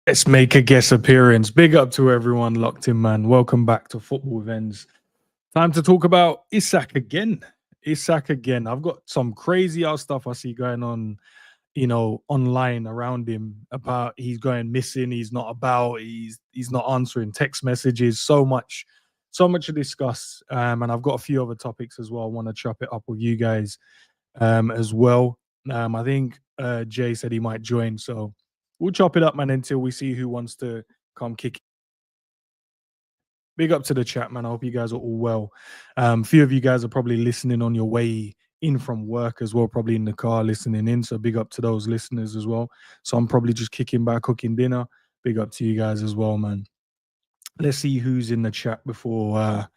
Let's make a guest appearance. Big up to everyone locked in, man. Welcome back to Football with Ends. Time to talk about Isak again. Isak again. I've got some crazy ass stuff I see going on, online around him about he's going missing, he's not about, he's not answering text messages. So much to discuss. And I've got a few other topics as well. I want to chop it up with you guys as well. I think Jay said he might join, so we'll chop it up, man, until we see who wants to come kick. Big up to the chat, man. I hope you guys are all well. A few of you guys are probably listening on your way in from work as well, probably in the car listening in. So big up to those listeners as well. So I'm probably just kicking back, cooking dinner. Big up to you guys as well, man. Let's see who's in the chat before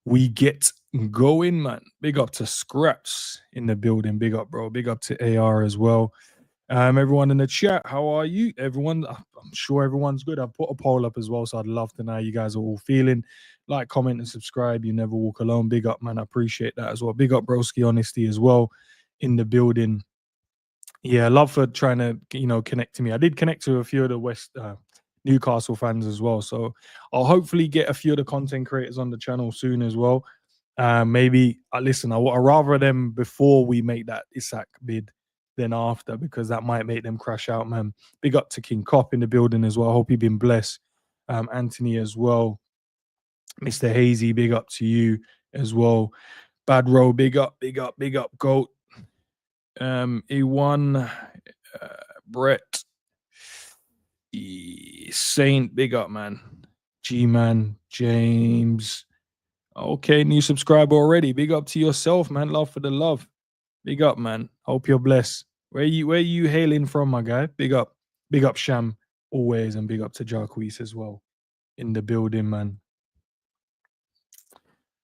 we get going, man. Big up to Scraps in the building. Big up, bro. Big up to AR as well. Everyone in the chat, how are you? Everyone, I'm sure everyone's good. I've put a poll up as well, so I'd love to know how you guys are all feeling. Like, comment, and subscribe. You never walk alone. Big up, man. I appreciate that as well. Big up, Broski Honesty as well in the building. Yeah, love for trying to, connect to me. I did connect to a few of the Newcastle fans as well. So I'll hopefully get a few of the content creators on the channel soon as well. Maybe, listen, I'd rather them before we make that Isak bid than after, because that might make them crash out, man. Big up to King Cop in the building as well. I hope you've been blessed. Anthony as well. Mr. Hazy, big up to you as well. Bad Row, big up, Goat. E1, Brett, Saint, big up, man. G-Man, James. Okay, new subscriber already. Big up to yourself, man. Love for the love. Big up, man. Hope you're blessed. Where you hailing from, my guy? Big up Sham always, and big up to Jarquise as well in the building, man.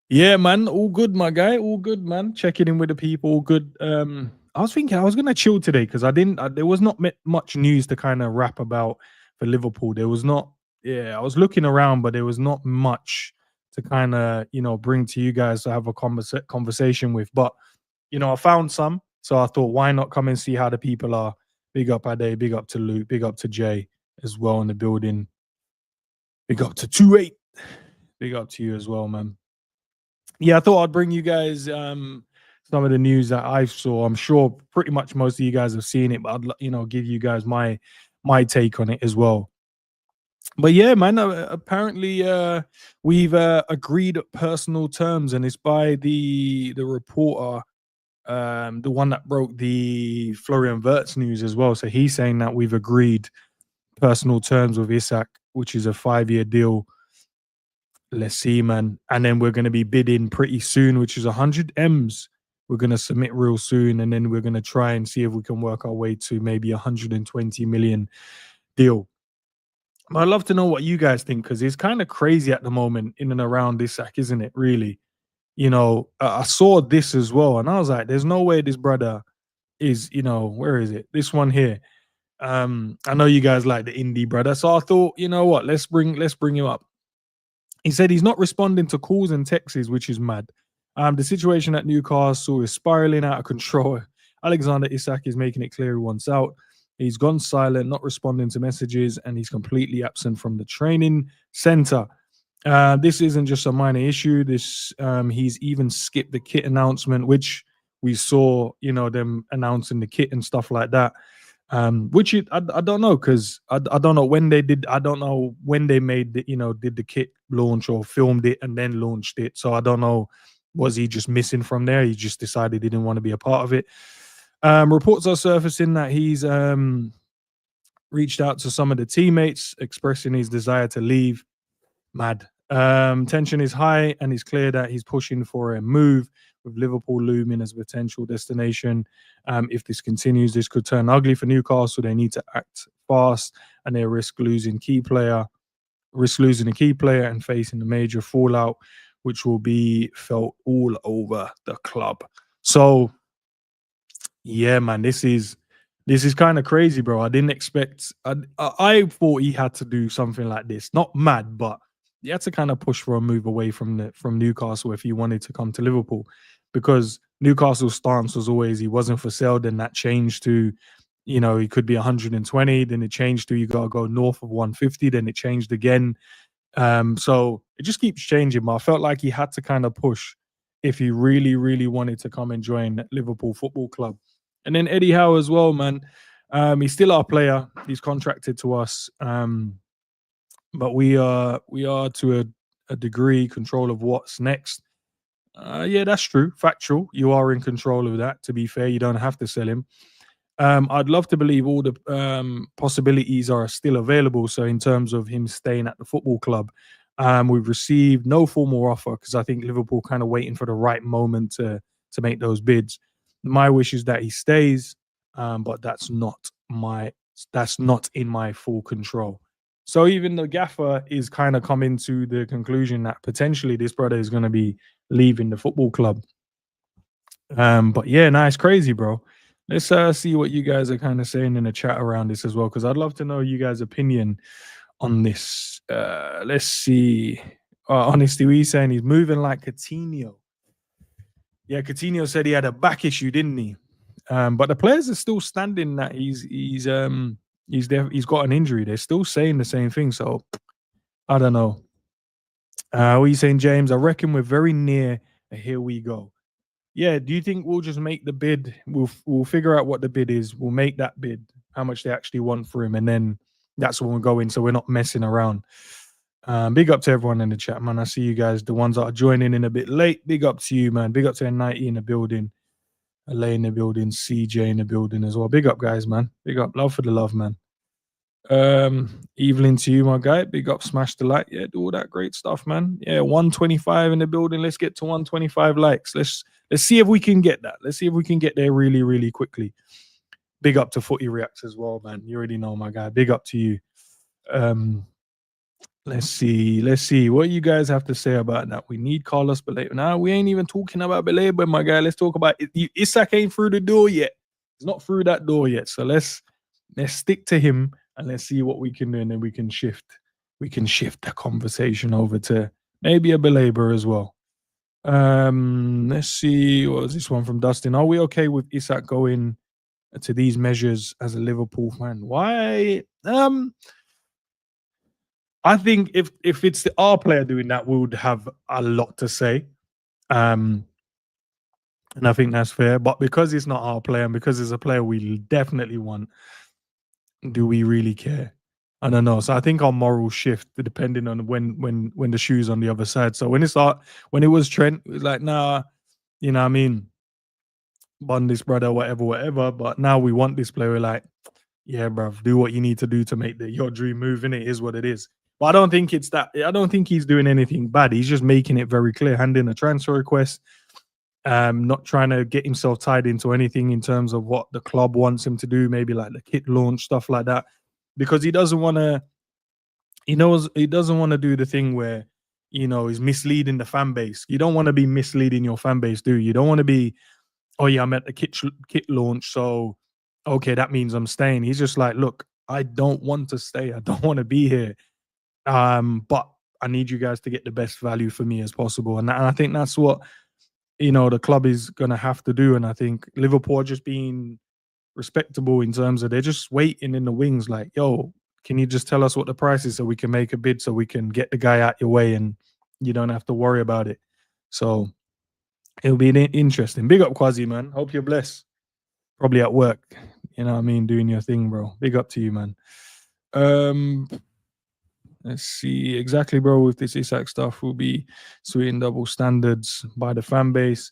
Yeah, man. All good, my guy. All good, man. Checking in with the people. All good. I was thinking I was gonna chill today because there was not much news to kind of rap about for Liverpool. There was not. Yeah, I was looking around, but there was not much to kind of bring to you guys to have a conversation with. But I found some, so I thought, why not come and see how the people are? Big up Ade, big up to Luke, big up to Jay as well in the building. Big up to 28. Big up to you as well, man. Yeah, I thought I'd bring you guys some of the news that I saw. I'm sure pretty much most of you guys have seen it, but I'd give you guys my take on it as well. But yeah, man, apparently we've agreed personal terms, and it's by the reporter, the one that broke the Florian Wirtz news as well. So he's saying that we've agreed personal terms with Isak, which is a 5-year deal. Let's see, man. And then we're going to be bidding pretty soon, which is 100 M's. We're going to submit real soon, and then we're going to try and see if we can work our way to maybe 120 million deal. But I'd love to know what you guys think, because it's kind of crazy at the moment in and around Isak, isn't it, really? I saw this as well, and I was like, there's no way this brother is, where is it? This one here. I know you guys like the indie brother, so I thought, you know what, let's bring him up. He said he's not responding to calls and texts, which is mad. The situation at Newcastle is spiraling out of control. Alexander Isak is making it clear he wants out. He's gone silent, not responding to messages, and he's completely absent from the training center. This isn't just a minor issue. He's even skipped the kit announcement, which we saw, them announcing the kit and stuff like that. Which I don't know, because I don't know when they did. I don't know when they made did the kit launch or filmed it and then launched it. So I don't know. Was he just missing from there? He just decided he didn't want to be a part of it. Reports are surfacing that he's reached out to some of the teammates, expressing his desire to leave. Mad. Tension is high, and it's clear that he's pushing for a move, with Liverpool looming as a potential destination. If this continues, this could turn ugly for Newcastle. They need to act fast, and they risk losing a key player and facing a major fallout, which will be felt all over the club. So, yeah, man, this is kind of crazy, bro. I didn't expect. I thought he had to do something like this. Not mad, but he had to kind of push for a move away from Newcastle if he wanted to come to Liverpool, because Newcastle's stance was always he wasn't for sale. Then that changed to it could be 120, then it changed to you got to go north of 150, then it changed again. So it just keeps changing. But I felt like he had to kind of push if he really, really wanted to come and join Liverpool Football Club. And then Eddie Howe as well, man. He's still our player. He's contracted to us. But we are to a degree control of what's next. Yeah, that's true. Factual. You are in control of that. To be fair, you don't have to sell him. I'd love to believe all the possibilities are still available. So, in terms of him staying at the football club, we've received no formal offer because I think Liverpool kind of waiting for the right moment to make those bids. My wish is that he stays, but that's not in my full control. So even the gaffer is kind of coming to the conclusion that potentially this brother is going to be leaving the football club. But yeah, nah, it's crazy, bro. Let's see what you guys are kind of saying in the chat around this as well, because I'd love to know you guys' opinion on this. Let's see. Honesty, we saying he's moving like Coutinho. Yeah, Coutinho said he had a back issue, didn't he? But the players are still standing that he's got an injury. They're still saying the same thing. So I don't know. What are you saying, James? I reckon we're very near. Here we go. Yeah, do you think we'll just make the bid? We'll figure out what the bid is. We'll make that bid, how much they actually want for him, and then that's when we'll go in. So we're not messing around. Big up to everyone in the chat, man. I see you guys, the ones that are joining in a bit late. Big up to you, man. Big up to N90 in the building, LA in the building, CJ in the building as well. Big up, guys, man. Big up, love for the love, man. Evelyn to you, my guy. Big up, smash the like. Yeah, do all that great stuff, man. Yeah, 125 in the building. Let's get to 125 likes. Let's see if we can get that. Let's see if we can get there really, really quickly. Big up to Footy Reacts as well, man. You already know, my guy. Big up to you. Let's see. What you guys have to say about that? We need Carlos Baleba. Now we ain't even talking about Baleba, my guy. Let's talk about Isak ain't through the door yet. He's not through that door yet. So let's stick to him and let's see what we can do, and then we can shift the conversation over to maybe a Baleba as well. Let's see. What was this one from Dustin? Are we okay with Isak going to these measures as a Liverpool fan? Why? I think if it's our player doing that, we would have a lot to say. And I think that's fair. But because it's not our player and because it's a player we definitely want, do we really care? I don't know. So I think our morals shift depending on when the shoe's on the other side. So when it was Trent, it was like, nah, you know what I mean? Bun this brother, whatever. But now we want this player. We're like, yeah, bruv, do what you need to do to make your dream move, and it is what it is. But I don't think it's that. I don't think he's doing anything bad. He's just making it very clear, handing a transfer request, not trying to get himself tied into anything in terms of what the club wants him to do, maybe like the kit launch, stuff like that, because he doesn't want to. He knows he doesn't want to do the thing where he's misleading the fan base. You don't want to be misleading your fan base, do you? You don't want to be, oh yeah, I'm at the kit launch, so okay, that means I'm staying. He's just like, look, I don't want to stay. I don't want to be here. But I need you guys to get the best value for me as possible. And I think that's what, the club is going to have to do. And I think Liverpool are just being respectable in terms of they're just waiting in the wings like, yo, can you just tell us what the price is so we can make a bid so we can get the guy out your way and you don't have to worry about it. So it'll be interesting. Big up, Quasi, man. Hope you're blessed. Probably at work, you know what I mean, doing your thing, bro. Big up to you, man. Let's see. Exactly, bro. With this Isak stuff, will be sweet and double standards by the fan base.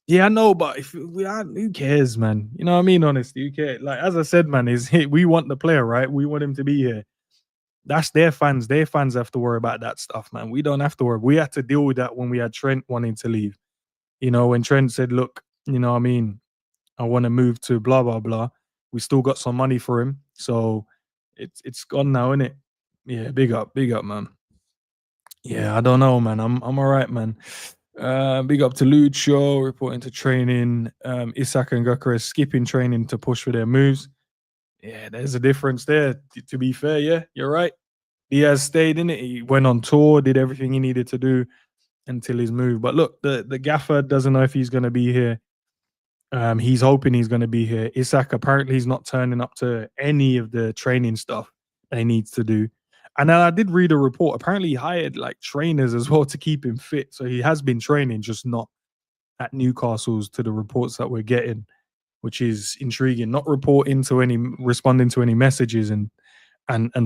Yeah, I know, but who cares, man? You know what I mean? Honestly, who cares? Like, as I said, man, we want the player, right? We want him to be here. That's their fans. Their fans have to worry about that stuff, man. We don't have to worry. We had to deal with that when we had Trent wanting to leave. When Trent said, look, you know what I mean, I want to move to blah, blah, blah. We still got some money for him. So it's gone now, isn't it? Yeah, big up, man. Yeah, I don't know, man. I'm all right, man. Big up to Lucho reporting to training. Isak and Gyökeres skipping training to push for their moves. Yeah, there's a difference there. To be fair, yeah, you're right. Diaz stayed in it. He went on tour, did everything he needed to do until his move. But look, the gaffer doesn't know if he's going to be here. He's hoping he's going to be here. Isak apparently he's not turning up to any of the training stuff that he needs to do. And then I did read a report. Apparently, he hired like trainers as well to keep him fit. So he has been training, just not at Newcastle's to the reports that we're getting, which is intriguing. Not reporting to any, responding to any messages and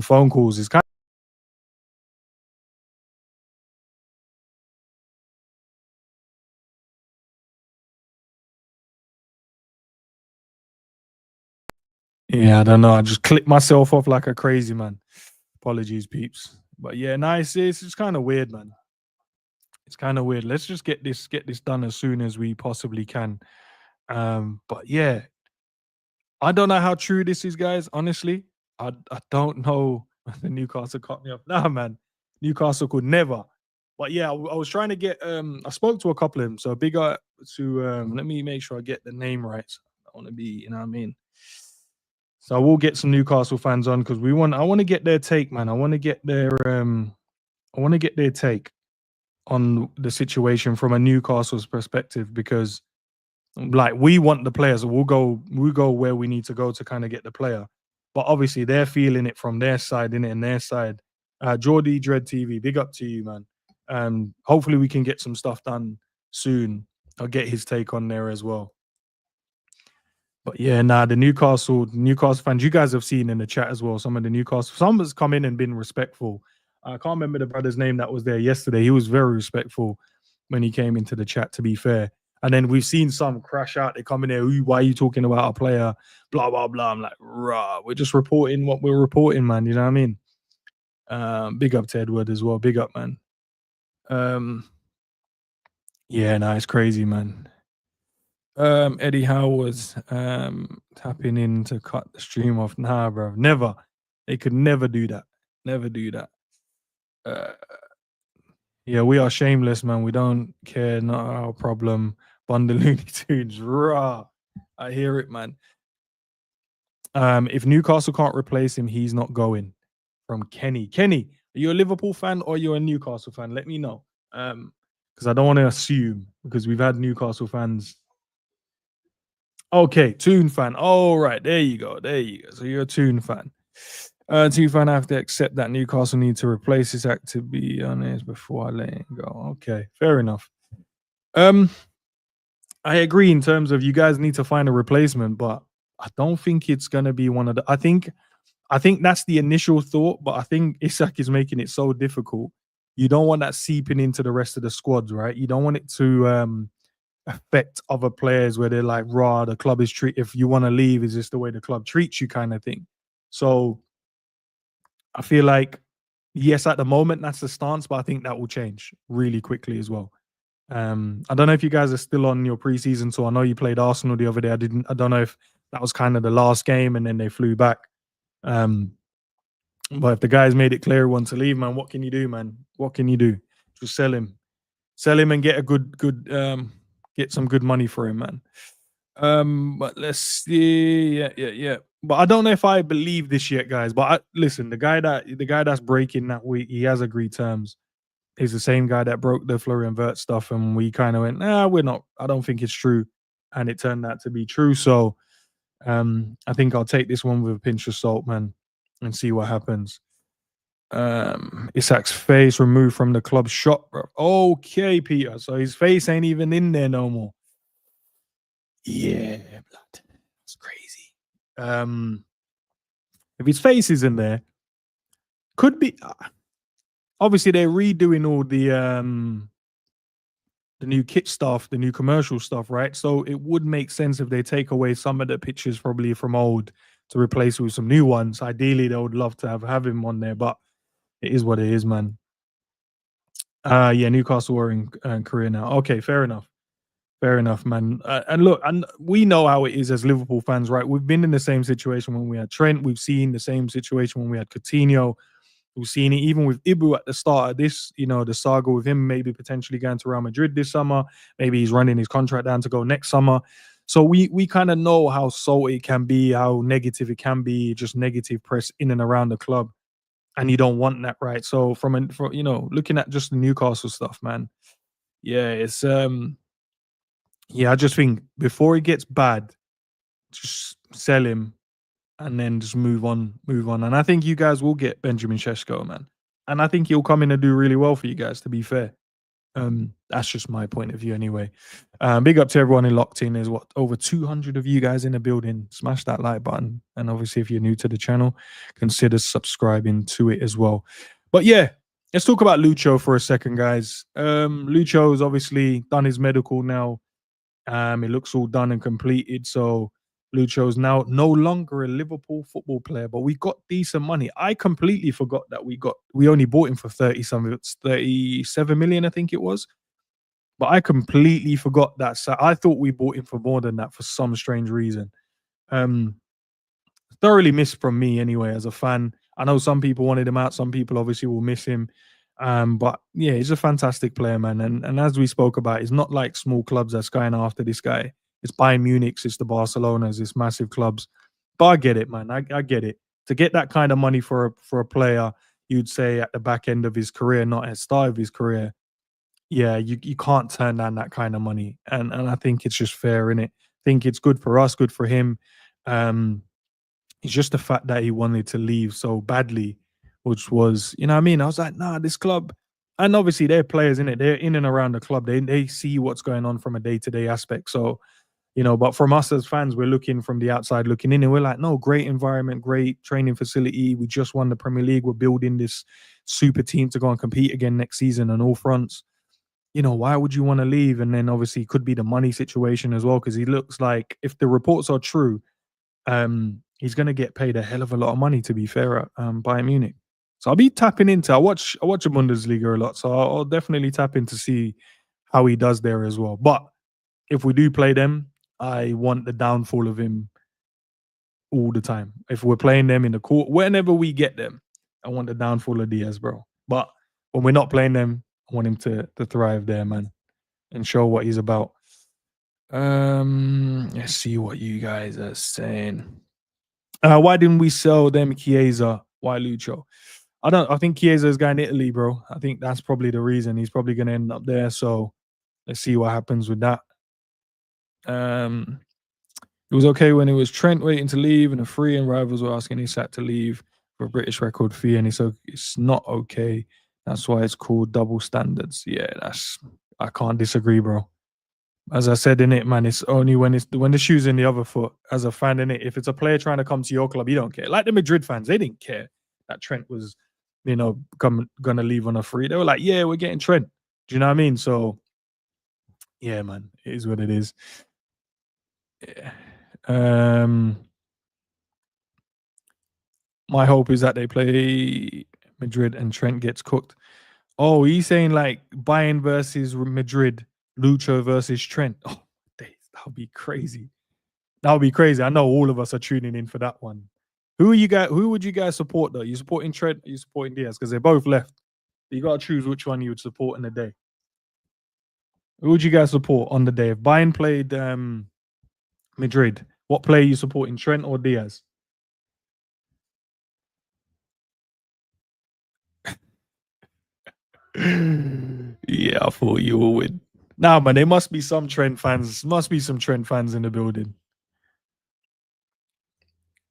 phone calls is kind. Yeah, I don't know. I just clicked myself off like a crazy man. Apologies, peeps. But yeah, nice. It's just kind of weird, man. It's kind of weird. Let's just get this done as soon as we possibly can. But yeah, I don't know how true this is, guys. Honestly, I don't know. The Newcastle cut me off. Nah, man, Newcastle could never. But yeah, I was trying to get. I spoke to a couple of them. So big up to. Let me make sure I get the name right. I want to be. You know what I mean. So I will get some Newcastle fans on because we want. I want to get their take, man. I want to get their. I want to get their take on the situation from a Newcastle's perspective because like we want the players, so we'll go where we need to go to kind of get the player. But obviously they're feeling it from their side, in it, and their side. Geordie Dread TV, big up to you, man. Hopefully we can get some stuff done soon. I'll get his take on there as well. But yeah, nah, the Newcastle fans, you guys have seen in the chat as well. Some of the Newcastle, some has come in and been respectful. I can't remember the brother's name that was there yesterday. He was very respectful when he came into the chat, to be fair. And then we've seen some crash out. They come in there, "Ooh, why are you talking about a player? Blah, blah, blah." I'm like, rah, we're just reporting what we're reporting, man. You know what I mean? Big up to Edward as well. Big up, man. Um, yeah, no, it's crazy, man. Eddie Howe was tapping in to cut the stream off. Nah, bro, never. They could never do that. Never do that. Uh, yeah, we are shameless, man. We don't care. Not our problem. Bundle Looney Tunes. Raw. I hear it, man. If Newcastle can't replace him, he's not going. From Kenny. Kenny, are you a Liverpool fan or you're a Newcastle fan? Let me know. Because I don't want to assume because we've had Newcastle fans. Okay, Toon fan. All right, there you go. There you go. So you're a Toon fan. Toon fan, I have to accept that Newcastle need to replace this act, to be honest, before I let it go. Okay, fair enough. I agree in terms of you guys need to find a replacement, but I don't think it's gonna be one of the. I think that's the initial thought, but I think Isak is making it so difficult. You don't want that seeping into the rest of the squads, right? You don't want it to affect other players where they're like, raw, the club is treat. If you want to leave, is this the way the club treats you, kind of thing. So I feel like, yes, at the moment that's the stance, but I think that will change really quickly as well. I don't know if you guys are still on your preseason, so I know you played Arsenal the other day. I don't know if that was kind of the last game and then they flew back. Um, but if the guys made it clear he wants to leave, man, what can you do, man? What can you do? Just sell him, and get a good get some good money for him, man. But let's see. Yeah. But I don't know if I believe this yet, guys. But listen, the guy that's breaking that week, he has agreed terms. He's the same guy that broke the Florian Wirtz stuff, and we kind of went, nah, we're not. I don't think it's true, and it turned out to be true. So, I think I'll take this one with a pinch of salt, man, and see what happens. Isak's face removed from the club shop, bro. Okay, Peter. So his face ain't even in there no more. Yeah, blood. That's crazy. If his face is in there, could be. Obviously, they're redoing all the new kit stuff, the new commercial stuff, right? So it would make sense if they take away some of the pictures probably from old to replace with some new ones. Ideally, they would love to have him on there, but it is what it is, man. Yeah, Newcastle are in Korea now. Okay, fair enough. Fair enough, man. And look, and we know how it is as Liverpool fans, right? We've been in the same situation when we had Trent. We've seen the same situation when we had Coutinho. We've seen it even with Ibu at the start of this, the saga with him maybe potentially going to Real Madrid this summer. Maybe he's running his contract down to go next summer. So we kind of know how salty it can be, how negative it can be, just negative press in and around the club. And you don't want that, right? So from looking at just the Newcastle stuff, man. Yeah, Yeah, I just think before it gets bad, just sell him and then just move on. And I think you guys will get Benjamin Šeško, man. And I think he'll come in and do really well for you guys, to be fair. That's just my point of view anyway. Big up to everyone who locked in. There's what over 200 of you guys in the building. Smash that like button. And obviously, if you're new to the channel, consider subscribing to it as well. But yeah, let's talk about Lucho for a second, guys. Lucho's obviously done his medical now. It looks all done and completed. So Lucho's now no longer a Liverpool football player, but we got decent money. I completely forgot that we only bought him for 30 something, it's 37 million, I think it was. But I completely forgot that. So I thought we bought him for more than that for some strange reason. Um, Thoroughly missed from me anyway as a fan. I know some people wanted him out, some people obviously will miss him. But yeah, he's a fantastic player, man. And as we spoke about, it's not like small clubs that's going after this guy. It's Bayern Munich's, it's the Barcelonas, it's massive clubs. But I get it, man. I get it. To get that kind of money for a player, you'd say at the back end of his career, not at the start of his career. Yeah, you can't turn down that kind of money. And I think it's just fair in it. I think it's good for us, good for him. Um, it's just the fact that he wanted to leave so badly, which was, you know what I mean? I was like, nah, this club, and obviously they're players in it. They're in and around the club. They see what's going on from a day-to-day aspect. So, but from us as fans, we're looking from the outside looking in, and we're like, no, great environment, great training facility. We just won the Premier League. We're building this super team to go and compete again next season on all fronts. Why would you want to leave? And then obviously it could be the money situation as well, because he looks like, if the reports are true, he's going to get paid a hell of a lot of money, to be fair, at Bayern Munich. So I'll be tapping into. I watch the Bundesliga a lot, so I'll definitely tap in to see how he does there as well. But if we do play them, I want the downfall of him all the time. If we're playing them in the court, whenever we get them, I want the downfall of Diaz, bro. But when we're not playing them, I want him to thrive there, man, and show what he's about. Let's see what you guys are saying. Why didn't we sell them Chiesa? Why Lucho? I think Chiesa is going to Italy, bro. I think that's probably the reason. He's probably going to end up there. So let's see what happens with that. It was okay when it was Trent waiting to leave and the free and rivals were asking Isak to leave for a British record fee, and it's not okay. That's why it's called double standards. Yeah, I can't disagree, bro. As I said in it, man, it's only when the shoe's in the other foot. As a fan in it, if it's a player trying to come to your club, you don't care. Like the Madrid fans, they didn't care that Trent was, gonna leave on a free. They were like, yeah, we're getting Trent. Do you know what I mean? So, yeah, man, it is what it is. Yeah. My hope is that they play Madrid and Trent gets cooked. Oh, he's saying like Bayern versus Madrid, Lucho versus Trent. Oh, that would be crazy. That would be crazy. I know all of us are tuning in for that one. Who would you guys support though? You supporting Trent? Or you supporting Diaz? Because they both left. You got to choose which one you would support in the day. Who would you guys support on the day? If Bayern played Madrid, what player you supporting, Trent or Diaz? Yeah, I thought you will win. Nah, man, there must be some Trent fans. Must be some Trent fans in the building.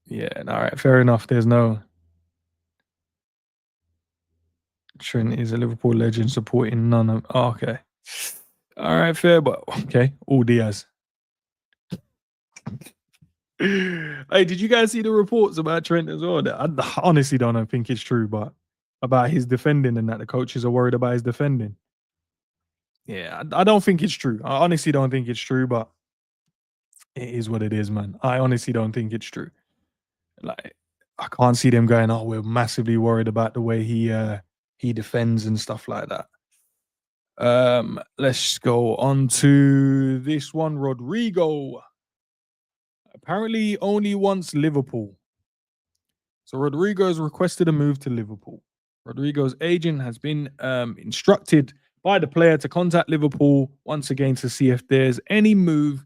Yeah, all right, fair enough. There's no Trent is a Liverpool legend supporting none of. Oh, okay, all right, fair, but okay, all Diaz. Hey, did you guys see the reports about Trent as well? I honestly don't think it's true, but about his defending and that the coaches are worried about his defending. Yeah, I don't think it's true. I honestly don't think it's true, but it is what it is, man. I honestly don't think it's true. Like, I can't see them going, "Oh, we're massively worried about the way he defends and stuff like that." Let's go on to this one. Rodrygo apparently only wants Liverpool. So Rodrygo has requested a move to Liverpool. Rodrygo's agent has been instructed by the player to contact Liverpool once again to see if there's any move.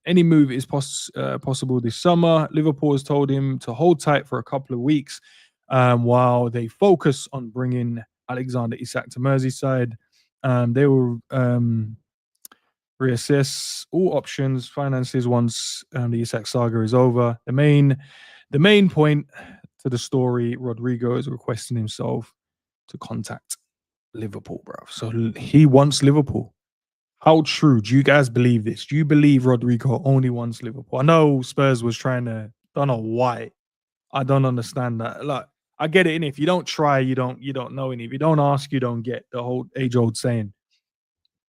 Any move is possible this summer. Liverpool has told him to hold tight for a couple of weeks while they focus on bringing Alexander Isak to Merseyside. They were Reassess all options, finances once the Isak saga is over. The main point to the story, Rodrygo is requesting himself to contact Liverpool, bro. So he wants Liverpool. How true? Do you guys believe this? Do you believe Rodrygo only wants Liverpool? I know Spurs was trying to. Don't know why. I don't understand that. Like, I get it. And if you don't try, you don't know. And if you don't ask, you don't get. The whole age-old saying.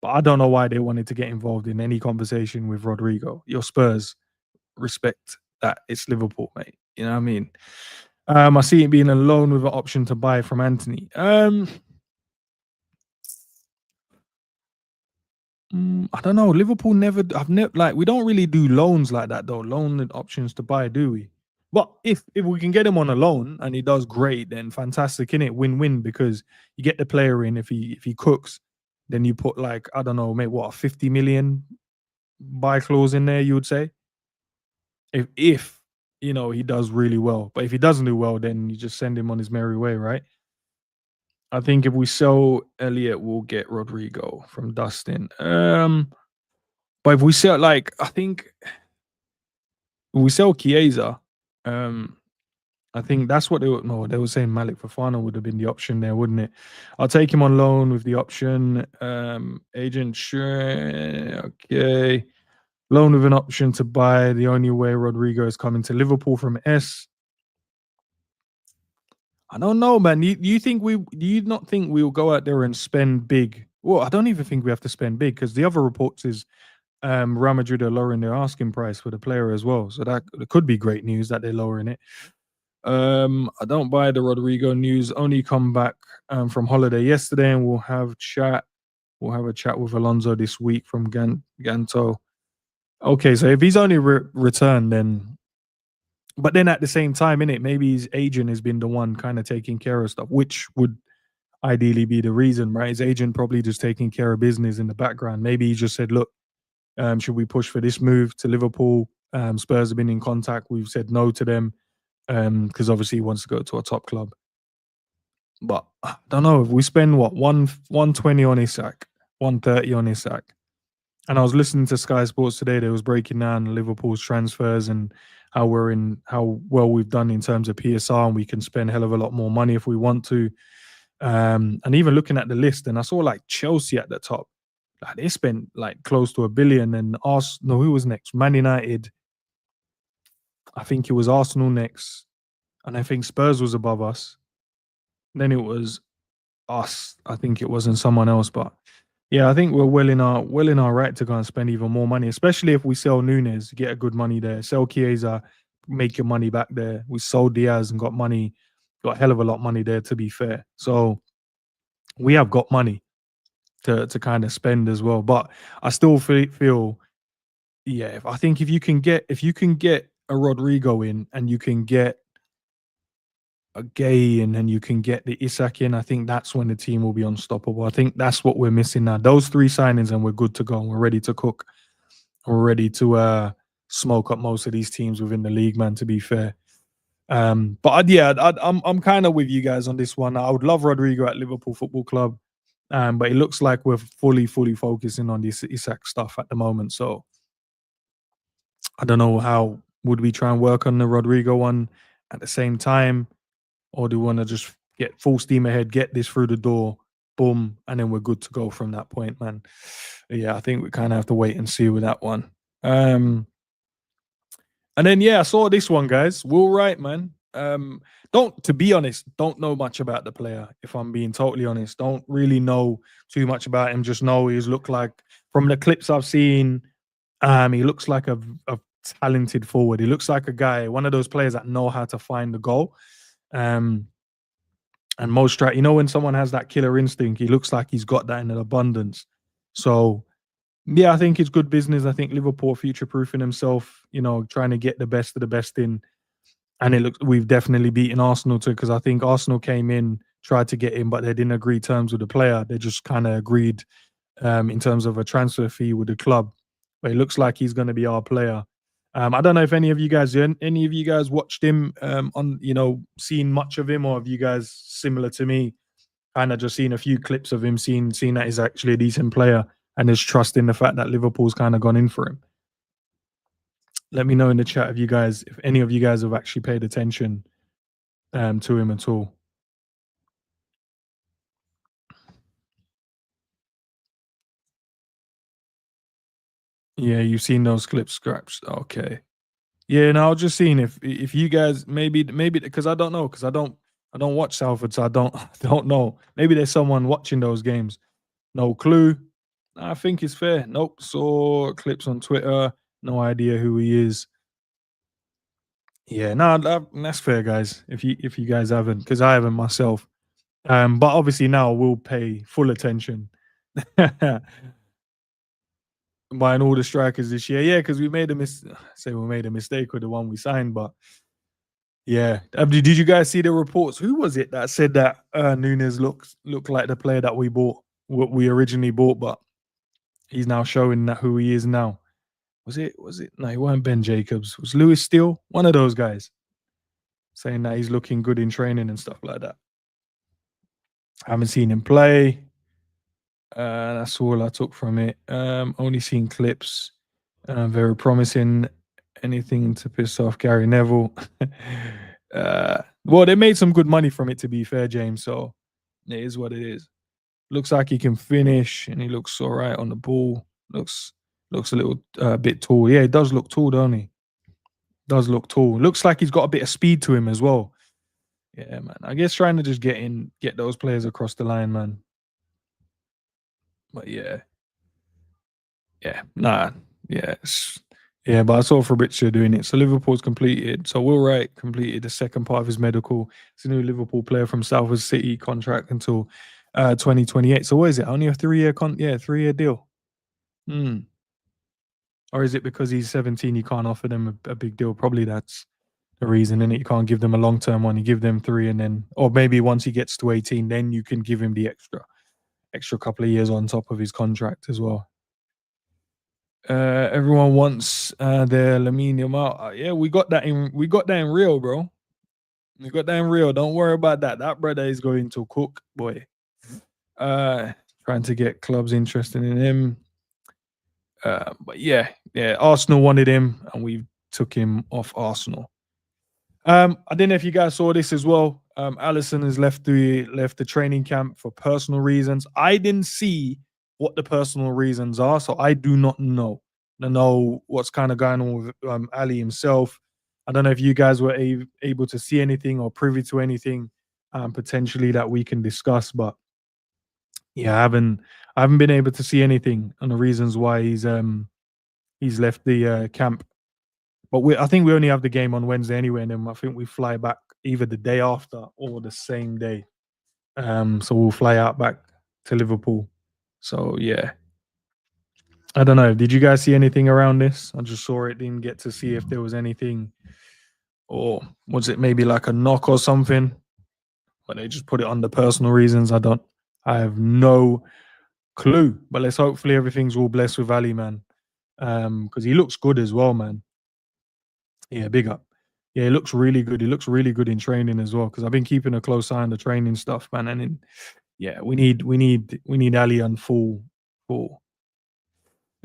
But I don't know why they wanted to get involved in any conversation with Rodrygo. Your Spurs respect that it's Liverpool, mate. You know what I mean? I see it being a loan with an option to buy from Anthony. I don't know. Liverpool never. I've never like we don't really do loans like that though. Loan and options to buy, do we? But if we can get him on a loan and he does great, then fantastic, innit? Win-win because you get the player in. If he cooks, then you put like I don't know, mate, what a 50 million buy clause in there. You would say if he does really well. But if he doesn't do well, then you just send him on his merry way, right? I think if we sell Elliot, we'll get Rodrigo from Dustin. But if we sell, like, I think if we sell Chiesa, um, I think that's what they were. No, they were saying Malik Fofana would have been the option there, wouldn't it? I'll take him on loan with the option. Agent, sure, okay. Loan with an option to buy. The only way Rodrigo is coming to Liverpool from S. I don't know, man. Do you not think we'll go out there and spend big? Well, I don't even think we have to spend big because the other reports is Real Madrid are lowering their asking price for the player as well. So that could be great news that they're lowering it. I don't buy the Rodrigo news. Only come back from holiday yesterday, and we'll have chat. We'll have a chat with Alonso this week from Ganto. Okay, so if he's only returned, then but then at the same time, in it, maybe his agent has been the one kind of taking care of stuff, which would ideally be the reason, right? His agent probably just taking care of business in the background. Maybe he just said, "Look, should we push for this move to Liverpool?" Spurs have been in contact. We've said no to them because obviously he wants to go to a top club. But I don't know if we spend what 120 on Isak, 130 on Isak. And I was listening to Sky Sports today. They was breaking down Liverpool's transfers and how well we've done in terms of PSR, and we can spend a hell of a lot more money if we want to. And even looking at the list, and I saw like Chelsea at the top. Like they spent like close to $1 billion, and Arsenal. Who was next? Man United. I think it was Arsenal next, and I think Spurs was above us. Then it was us. I think it wasn't someone else, but yeah, I think we're well in our right to go and spend even more money, especially if we sell Nunes, get a good money there. Sell Chiesa, make your money back there. We sold Diaz and got money, got a hell of a lot of money there. To be fair, so we have got money to kind of spend as well. But I still feel yeah, I think if you can get a Rodrigo in and you can get a Gay in and you can get the Isak in, I think that's when the team will be unstoppable. I think that's what we're missing now. Those three signings and we're good to go and we're ready to cook. We're ready to smoke up most of these teams within the league, man, to be fair. I'm kind of with you guys on this one. I would love Rodrigo at Liverpool Football Club. But it looks like we're fully focusing on this Isak stuff at the moment. So I don't know how would we try and work on the Rodrigo one at the same time, or do we want to just get full steam ahead, get this through the door, boom, and then we're good to go from that point, man. Yeah, I think we kind of have to wait and see with that one. And then yeah, I saw this one, guys. Will Wright, man. Don't to be honest, don't know much about the player. If I'm being totally honest, don't really know too much about him. Just know he's looked like from the clips I've seen, he looks like a talented forward. He looks like a guy, one of those players that know how to find the goal. And most when someone has that killer instinct, he looks like he's got that in an abundance. So yeah, I think it's good business. I think Liverpool future proofing himself, trying to get the best of the best in. And it looks we've definitely beaten Arsenal too, because I think Arsenal came in, tried to get him, but they didn't agree terms with the player. They just kind of agreed in terms of a transfer fee with the club. But it looks like he's going to be our player. I don't know if any of you guys watched him seen much of him, or have you guys similar to me, kind of just seen a few clips of him, seen that he's actually a decent player. and just trust in the fact that Liverpool's kind of gone in for him. Let me know in the chat if any of you guys have actually paid attention to him at all. Yeah, you've seen those clip scraps. Okay. Yeah, no, I was just seeing if you guys maybe because I don't know because I don't watch Salford, so I don't don't know. Maybe there's someone watching those games. No clue. I think it's fair. Nope. Saw clips on Twitter. No idea who he is. Yeah, no, that's fair, guys. If you guys haven't, because I haven't myself. But obviously now we'll pay full attention. Buying all the strikers this year, yeah, because we made a say we made a mistake with the one we signed, but yeah. Did you guys see the reports? Who was it that said that Nunes looked like the player that we bought, what we originally bought, but he's now showing that who he is now. Was it no, it wasn't Ben Jacobs. Was Lewis Steele? One of those guys saying that he's looking good in training and stuff like that. I haven't seen him play. That's all I took from it. Only seen clips. Very promising. Anything to piss off Gary Neville. Well, they made some good money from it, to be fair, James. So it is what it is. Looks like he can finish, and he looks all right on the ball. Looks a little bit tall. Yeah, he does look tall, don't he? Does look tall. Looks like he's got a bit of speed to him as well. Yeah, man. I guess trying to just get those players across the line, man. But yeah, nah, yeah, yeah. But I saw Fabrizio doing it. So Liverpool's completed. So Will Wright completed the second part of his medical. It's a new Liverpool player from Salford City, contract until 2028. So what is it? Only a 3-year 3-year deal. Hmm. Or is it because he's 17, you can't offer them a big deal? Probably that's the reason, and you can't give them a long term one. You give them 3, and then, or maybe once he gets to 18, then you can give him the extra couple of years on top of his contract as well. Everyone wants their Lamine Yamal. Yeah, we got that in Rio, bro. We got that in Rio. Don't worry about that. That brother is going to cook, boy. Trying to get clubs interested in him. But yeah, Arsenal wanted him, and we took him off Arsenal. I don't know if you guys saw this as well. Alisson has left the training camp for personal reasons. I didn't see what the personal reasons are, so I do not know. I don't know what's kind of going on with Ali himself. I don't know if you guys were able to see anything or privy to anything potentially that we can discuss, but yeah, I haven't been able to see anything on the reasons why he's left the camp. But I think we only have the game on Wednesday anyway, and then I think we fly back either the day after or the same day. So we'll fly out back to Liverpool. So yeah, I don't know. Did you guys see anything around this? I just saw it. Didn't get to see if there was anything, or was it maybe like a knock or something? But they just put it under personal reasons. I have no clue. But let's hopefully everything's all blessed with Ali, man. Because he looks good as well, man. Yeah, big up. Yeah, he looks really good. He looks really good in training as well. Because I've been keeping a close eye on the training stuff, man. And yeah, we need Ali on full.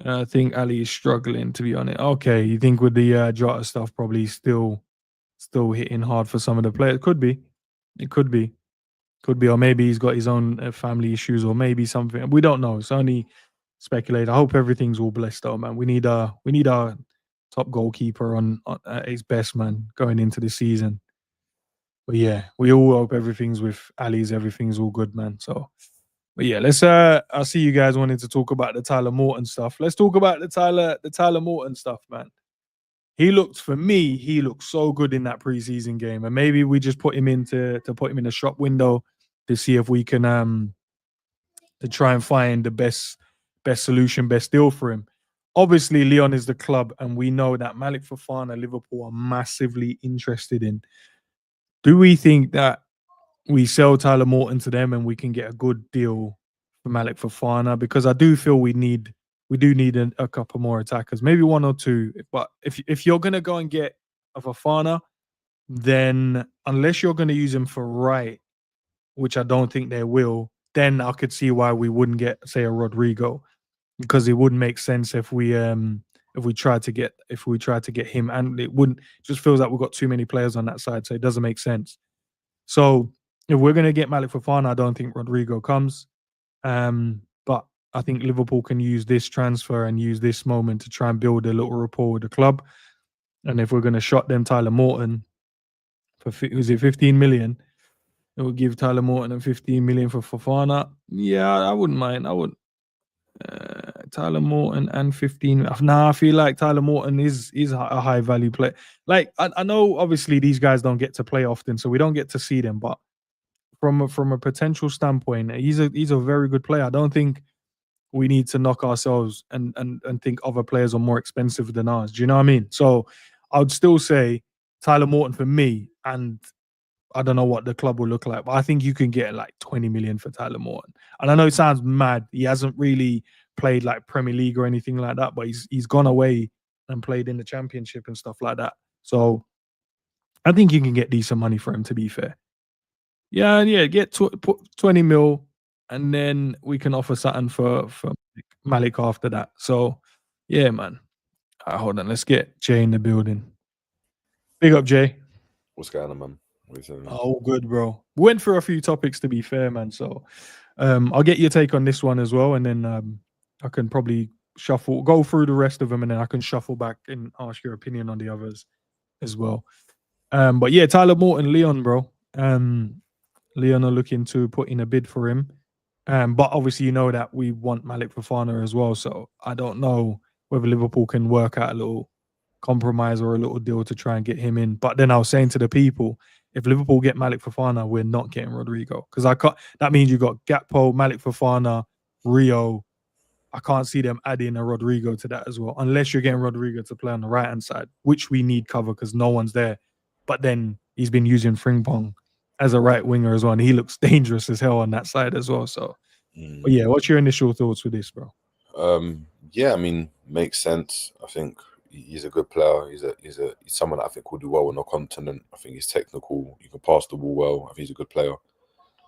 I think Ali is struggling, to be honest. Okay, you think with the Jota stuff, probably still hitting hard for some of the players. Could be, it could be, or maybe he's got his own family issues, or maybe something. We don't know. It's only speculate. I hope everything's all blessed, though, man. We need our top goalkeeper on at his best, man, going into the season. But yeah, we all hope everything's all good, man. So, but yeah, let's. I see you guys wanted to talk about the Tyler Morton stuff. Let's talk about the Tyler Morton stuff, man. For me, he looked so good in that preseason game, and maybe we just put him in to put him in the shop window to see if we can to try and find the best solution, best deal for him. Obviously, Lyon is the club, and we know that Malik Fofana, Liverpool are massively interested in. Do we think that we sell Tyler Morton to them and we can get a good deal for Malik Fofana? Because I do feel we do need a couple more attackers, maybe one or two. But if you're gonna go and get a Fofana, then unless you're gonna use him for Wright, which I don't think they will, then I could see why we wouldn't get, say, a Rodrygo. because it wouldn't make sense if we tried to get him, and it wouldn't. Just feels like we've got too many players on that side, so it doesn't make sense. So if we're gonna get Malik Fofana, I don't think Rodrygo comes. But I think Liverpool can use this transfer and use this moment to try and build a little rapport with the club. And if we're gonna shot them Tyler Morton for was it 15 million? It would give Tyler Morton and 15 million for Fofana. Yeah, I wouldn't mind. I would. Tyler Morton and 15. Nah, I feel like Tyler Morton is a high value player. Like I know obviously these guys don't get to play often, so we don't get to see them. But from a potential standpoint, he's a very good player. I don't think we need to knock ourselves and think other players are more expensive than ours. Do you know what I mean? So I would still say Tyler Morton for me, and I don't know what the club will look like, but I think you can get like 20 million for Tyler Morton. And I know it sounds mad. He hasn't really played like Premier League or anything like that, but he's gone away and played in the Championship and stuff like that. So I think you can get decent money for him, to be fair. Yeah, yeah, put 20 mil, and then we can offer something for Malik after that. So yeah, man. Hold on, let's get Jay in the building. Big up, Jay. What's going on, man? What are you saying, man? Oh, good, bro. We went through a few topics, to be fair, man. So I'll get your take on this one as well, and then I can probably go through the rest of them, and then I can shuffle back and ask your opinion on the others as well. But yeah, Tyler Morton, Lyon, bro. Lyon are looking to put in a bid for him. But obviously, you know that we want Malik Fofana as well. So I don't know whether Liverpool can work out a little compromise or a little deal to try and get him in. But then I was saying to the people, if Liverpool get Malik Fofana, we're not getting Rodrygo, because that means you've got Gakpo, Malik Fofana, Rio. I can't see them adding a Rodrygo to that as well, unless you're getting Rodrygo to play on the right hand side, which we need cover because no one's there. But then he's been using Frimpong as a right winger as well, and he looks dangerous as hell on that side as well. So, but yeah, what's your initial thoughts with this, bro? Yeah, I mean, makes sense. I think he's a good player. He's someone that I think will do well on the continent. I think he's technical. You can pass the ball well. I think he's a good player.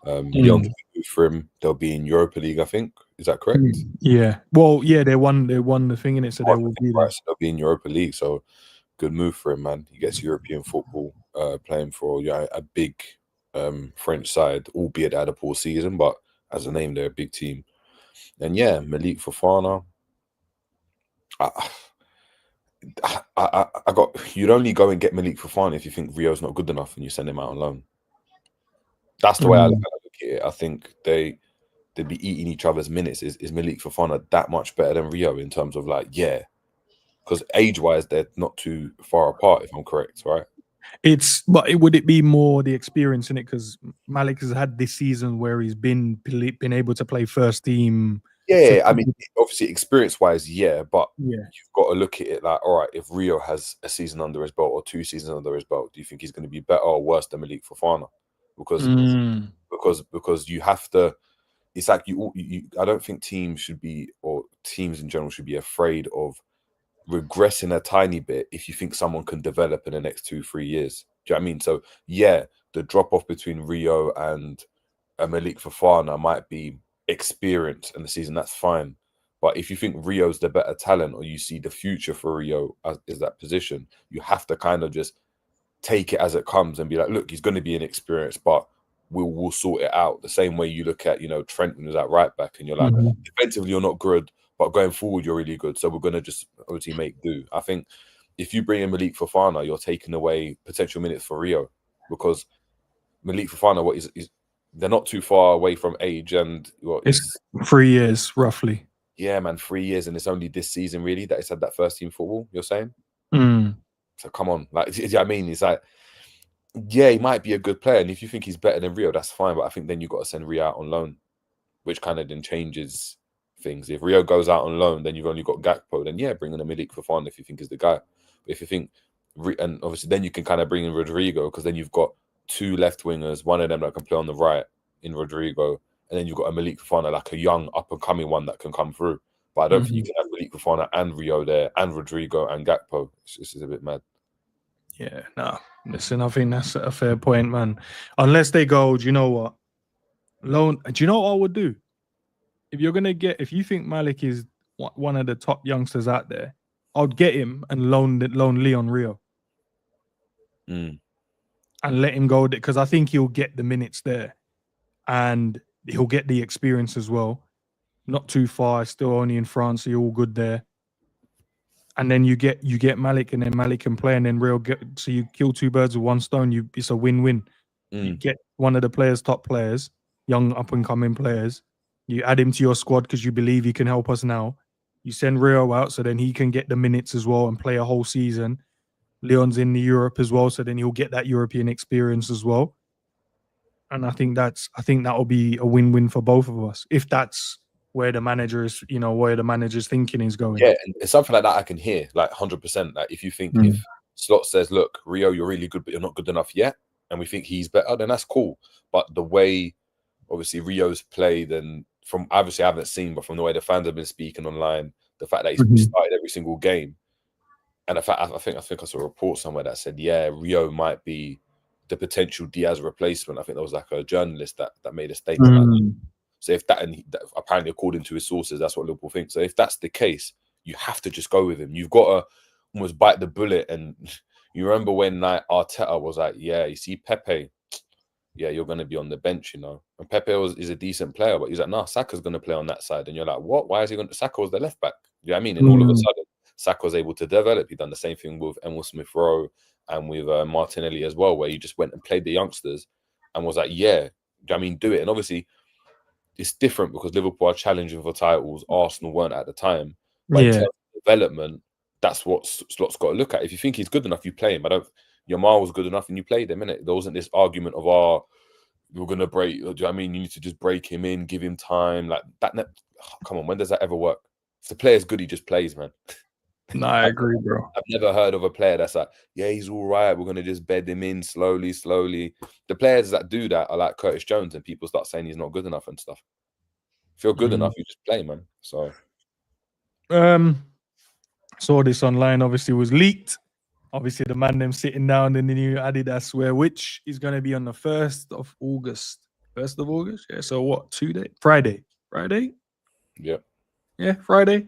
Lyon can move for him. They'll be in Europa League, I think. Is that correct? Yeah. Well, yeah, they won the thing in it, so they will be there. Right, so they'll be in Europa League. So good move for him, man. He gets European football, playing for a big French side, albeit at a poor season, but as a name, they're a big team. And yeah, Malik Fofana. You'd only go and get Malik Fofana if you think Rio's not good enough and you send him out on loan. That's the way I look at it. I think they'd be eating each other's minutes. Is Malik Fofana that much better than Rio in terms of like, yeah, because age-wise they're not too far apart, if I'm correct, right? Would it be more the experience in it? Because Malik has had this season where he's been able to play first team. Yeah, I mean, obviously experience-wise, yeah, but yeah, you've got to look at it like, all right, if Rio has a season under his belt or 2 seasons under his belt, do you think he's going to be better or worse than Malik Fofana? Because you have to. It's like I don't think teams in general should be afraid of regressing a tiny bit if you think someone can develop in the next 2-3 years. Do you know what I mean? So yeah, the drop off between Rio and Malik Fofana might be experience in the season. That's fine. But if you think Rio's the better talent, or you see the future for Rio as that position, you have to kind of just take it as it comes and be like, look, he's going to be inexperienced, but we'll sort it out. The same way you look at, Trent when he was at right back, and you're like, defensively you're not good, but going forward you're really good. So we're going to just obviously make do. I think if you bring in Malik Fofana, you're taking away potential minutes for Rio, because Malik Fofana, they're not too far away from age, and it's 3 years roughly. Yeah, man, 3 years, and it's only this season really that he's had that first team football. You're saying? So come on, like, you know what I mean? It's like, yeah, he might be a good player, and if you think he's better than Rio, that's fine. But I think then you've got to send Rio out on loan, which kind of then changes things. If Rio goes out on loan, then you've only got Gakpo. Then yeah, bring in a Malik Fofana if you think is the guy. But if you think, and obviously then you can kind of bring in Rodrygo, because then you've got 2 left wingers, one of them that can play on the right in Rodrygo, and then you've got a Malik Fofana, like a young up and coming one that can come through. But I don't think you can have Malik Fofana and Rio there, and Rodrygo and Gakpo. It's just a bit mad. Yeah, no. Listen, I think that's a fair point, man. Unless they go, do you know what? Loan. Do you know what I would do? If you think Malik is one of the top youngsters out there, I'd get him and loan Lyon Rio and let him go because I think he'll get the minutes there and he'll get the experience as well. Not too far, still only in France, so you're all good there. And then you get Malik, and then Malik can play, and then so you kill two birds with one stone. It's a win-win. You get one of the top players, young up and coming players. You add him to your squad because you believe he can help us now. You send Rio out so then he can get the minutes as well and play a whole season. Lyon's in Europe as well, so then he'll get that European experience as well. And I think that'll be a win-win for both of us if that's where the manager's thinking is going. Yeah, and it's something like that I can hear, like 100%. Like if you think if Slot says, "Look, Rio, you're really good, but you're not good enough yet," and we think he's better, then that's cool. But the way, obviously, Rio's played, and from obviously I haven't seen, but from the way the fans have been speaking online, the fact that he's started every single game, and the fact I think I saw a report somewhere that said, yeah, Rio might be the potential Diaz replacement. I think there was like a journalist that made a statement like that. So if that, and apparently according to his sources, that's what Liverpool think. So if that's the case, you have to just go with him. You've got to almost bite the bullet. And you remember when like Arteta was like, yeah, you see Pepe, yeah, you're going to be on the bench, you know. And Pepe is a decent player, but he's like, nah, Saka's going to play on that side. And you're like, what? Why is he going to? Saka was the left back. You know what I mean? And all of a sudden, Saka was able to develop. He done the same thing with Emil Smith-Rowe and with Martinelli as well, where he just went and played the youngsters and was like, yeah, I mean, do it. And obviously, it's different because Liverpool are challenging for titles. Arsenal weren't at the time. But in terms of development, that's what Slot's got to look at. If you think he's good enough, you play him. Yamal was good enough and you played him, innit? There wasn't this argument of, we're going to break. Do you know what I mean? You need to just break him in, give him time. Like that. Come on, when does that ever work? If the player's good, he just plays, man. No, I agree, bro. I've never heard of a player that's like, yeah, he's all right. We're going to just bed him in slowly. The players that do that are like Curtis Jones, and people start saying he's not good enough and stuff. If you're good enough, you just play, man. So, saw this online. Obviously, was leaked. Obviously, the man them sitting down in the new Adidas wear, which is going to be on the 1st of August. 1st of August? Yeah. So what? 2 days? Friday? Yeah. Yeah, Friday.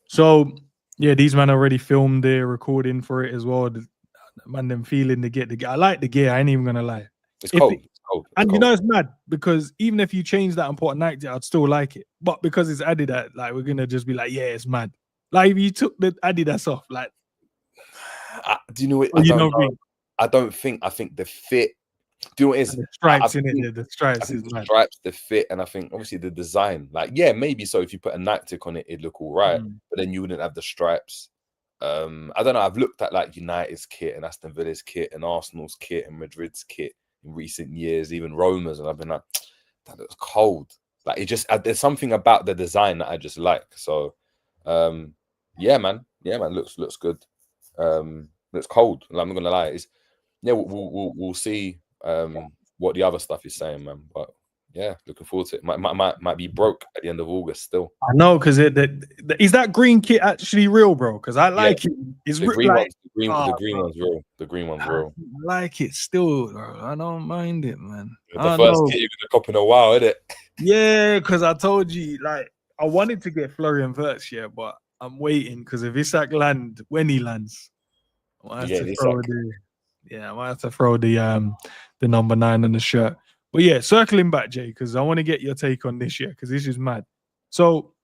So yeah, these men already filmed their recording for it as well. The man them feeling the gear. I like the gear. I ain't even gonna lie. It's cold. You know it's mad because even if you change that and put a Nike, I'd still like it. But because it's Adidas, like we're gonna just be like, yeah, it's mad. Like if you took the Adidas off, like, do you know what? I think the fit. Do you know what it is? The stripes in it. The stripes is mad. Stripes, the fit, and I think obviously the design. Like, yeah, maybe so. If you put a Nike on it, it'd look all right. But then you wouldn't have the stripes. I don't know. I've looked at like United's kit and Aston Villa's kit and Arsenal's kit and Madrid's kit in recent years, even Roma's, and I've been like, that looks cold. Like it just there's something about the design that I just like. So, yeah, man, looks good. Looks cold. Like, I'm not gonna lie. We'll see what the other stuff is saying, man. But yeah, looking forward to it. Might be broke at the end of August still. I know, because is that green kit actually real, bro? Because I like it. It's the green one's real. The green one's real. I like it still, bro. I don't mind it, man. The first kit you're gonna cop in a while, isn't it? Yeah, because I told you, like, I wanted to get Florian Wirtz, yeah, but I'm waiting because if Isak when he lands, I might have to throw the number 9 on the shirt. But yeah, circling back, Jay, because I want to get your take on this year because this is mad. So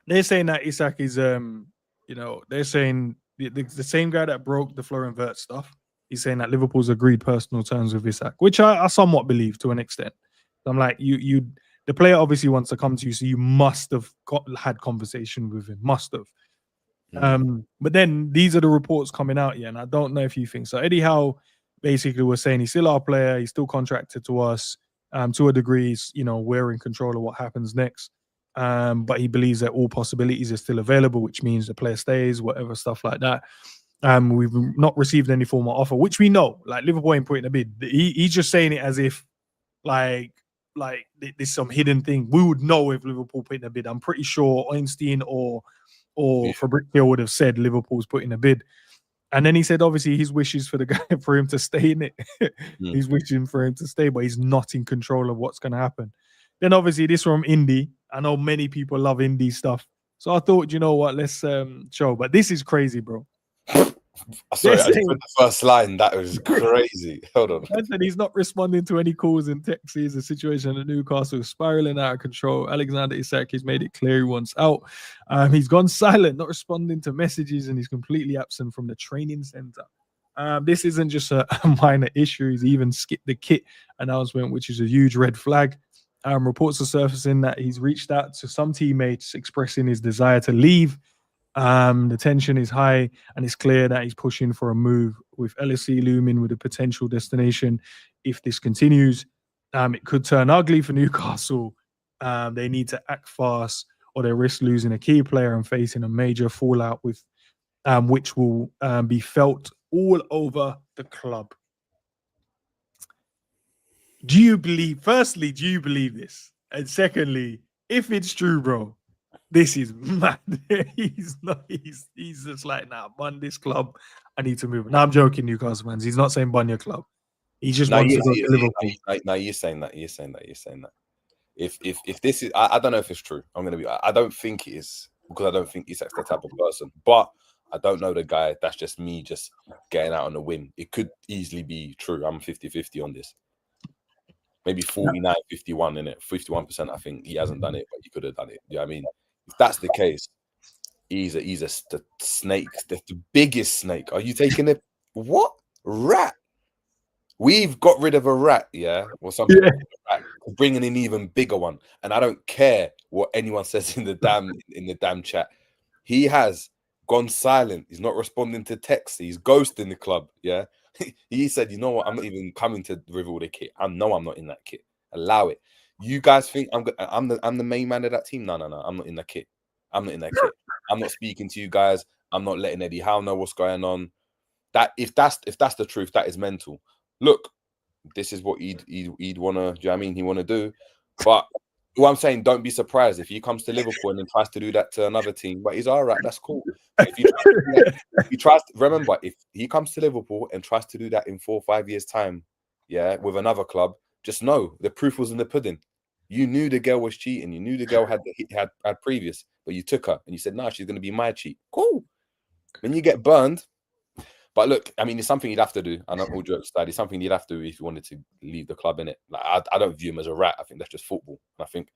they're saying that Isak is, they're saying the same guy that broke the Florian Wirtz stuff. He's saying that Liverpool's agreed personal terms with Isak, which I somewhat believe to an extent. So I'm like, the player obviously wants to come to you, so you must have had conversation with him. Must have. But then these are the reports coming out, yeah, and I don't know if you think so. Eddie Howe basically was saying he's still our player, he's still contracted to us. To a degree, we're in control of what happens next. But he believes that all possibilities are still available, which means the player stays, whatever, stuff like that. We've not received any formal offer, which we know. Like, Liverpool ain't putting a bid. He's just saying it as if like there's some hidden thing. We would know if Liverpool put in a bid. I'm pretty sure Einstein or Fabrizio would have said Liverpool's putting a bid. And then he said, obviously, his wish is for the guy for him to stay in it. He's wishing for him to stay, but he's not in control of what's going to happen. Then obviously this from Indy. I know many people love Indy stuff. So I thought, you know what, let's show. But this is crazy, bro. Sorry, I just read the first line. That was crazy. Hold on. Anthony, he's not responding to any calls and texts. The situation at Newcastle is spiraling out of control. Alexander Isak has made it clear he wants out. He's gone silent, not responding to messages, and he's completely absent from the training center. This isn't just a minor issue. He's even skipped the kit announcement, which is a huge red flag. Reports are surfacing that he's reached out to some teammates expressing his desire to leave. The tension is high, and it's clear that he's pushing for a move, with LSE looming with a potential destination. If this continues, it could turn ugly for Newcastle. They need to act fast, or they risk losing a key player and facing a major fallout, with which will be felt all over the club. Firstly, do you believe this? And secondly, if it's true, bro, this is mad. He's just like, nah, bun this club. I need to move. Now I'm joking, Newcastle fans. He's not saying bun your club. He just wants to go to Liverpool. No, you're saying that. You're saying that. If this is, I don't know if it's true. I don't think it is, because I don't think Isak's the type of person. But I don't know the guy. That's just me just getting out on a whim. It could easily be true. I'm 50-50 on this. Maybe 49, 51 in it. 51%, I think he hasn't done it, but he could have done it. You know what I mean? If that's the case, he's a snake. The biggest snake. Are you taking it? What? Rat? We've got rid of a rat, yeah? Or something. Yeah. Rat, bringing in an even bigger one. And I don't care what anyone says in the damn chat. He has gone silent. He's not responding to texts. He's ghosting the club, yeah? He said, you know what? I'm not even coming to reveal the kit. I'm not in that kit. Allow it. You guys think I'm the main man of that team? No. I'm not in that kit. I'm not in that kit. I'm not speaking to you guys. I'm not letting Eddie Howe know what's going on. That if that's the truth, that is mental. Look, this is what he'd wanna. Do you know what I mean? He wanna do. But what I'm saying, don't be surprised if he comes to Liverpool and then tries to do that to another team. But he's all right. That's cool. If he tries, remember, if he comes to Liverpool and tries to do that in 4 or 5 years' time, yeah, with another club, just know the proof was in the pudding. You knew the girl was cheating. You knew the girl had previous, but you took her and you said, "No, she's going to be my cheat." Cool. When you get burned. But look, I mean, it's something you'd have to do. I know all jokes aside, it's something you'd have to do if you wanted to leave the club, in it. Like, I don't view him as a rat. I think that's just football. And I think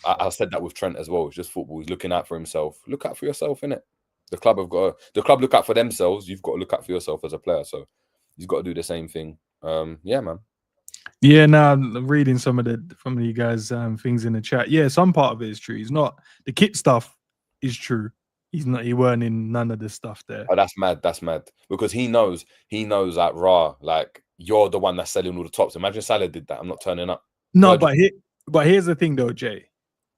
I said that with Trent as well. It's just football. He's looking out for himself. Look out for yourself, innit? The club look out for themselves. You've got to look out for yourself as a player. So he's got to do the same thing. Yeah, man. Yeah, now I'm reading some of you guys' things in the chat. Yeah, some part of it is true. He's not, the kit stuff is true. He weren't in none of the stuff there. Oh, that's mad. That's mad. Because he knows that like you're the one that's selling all the tops. Imagine Salah did that. I'm not turning up. No, but here's the thing though, Jay.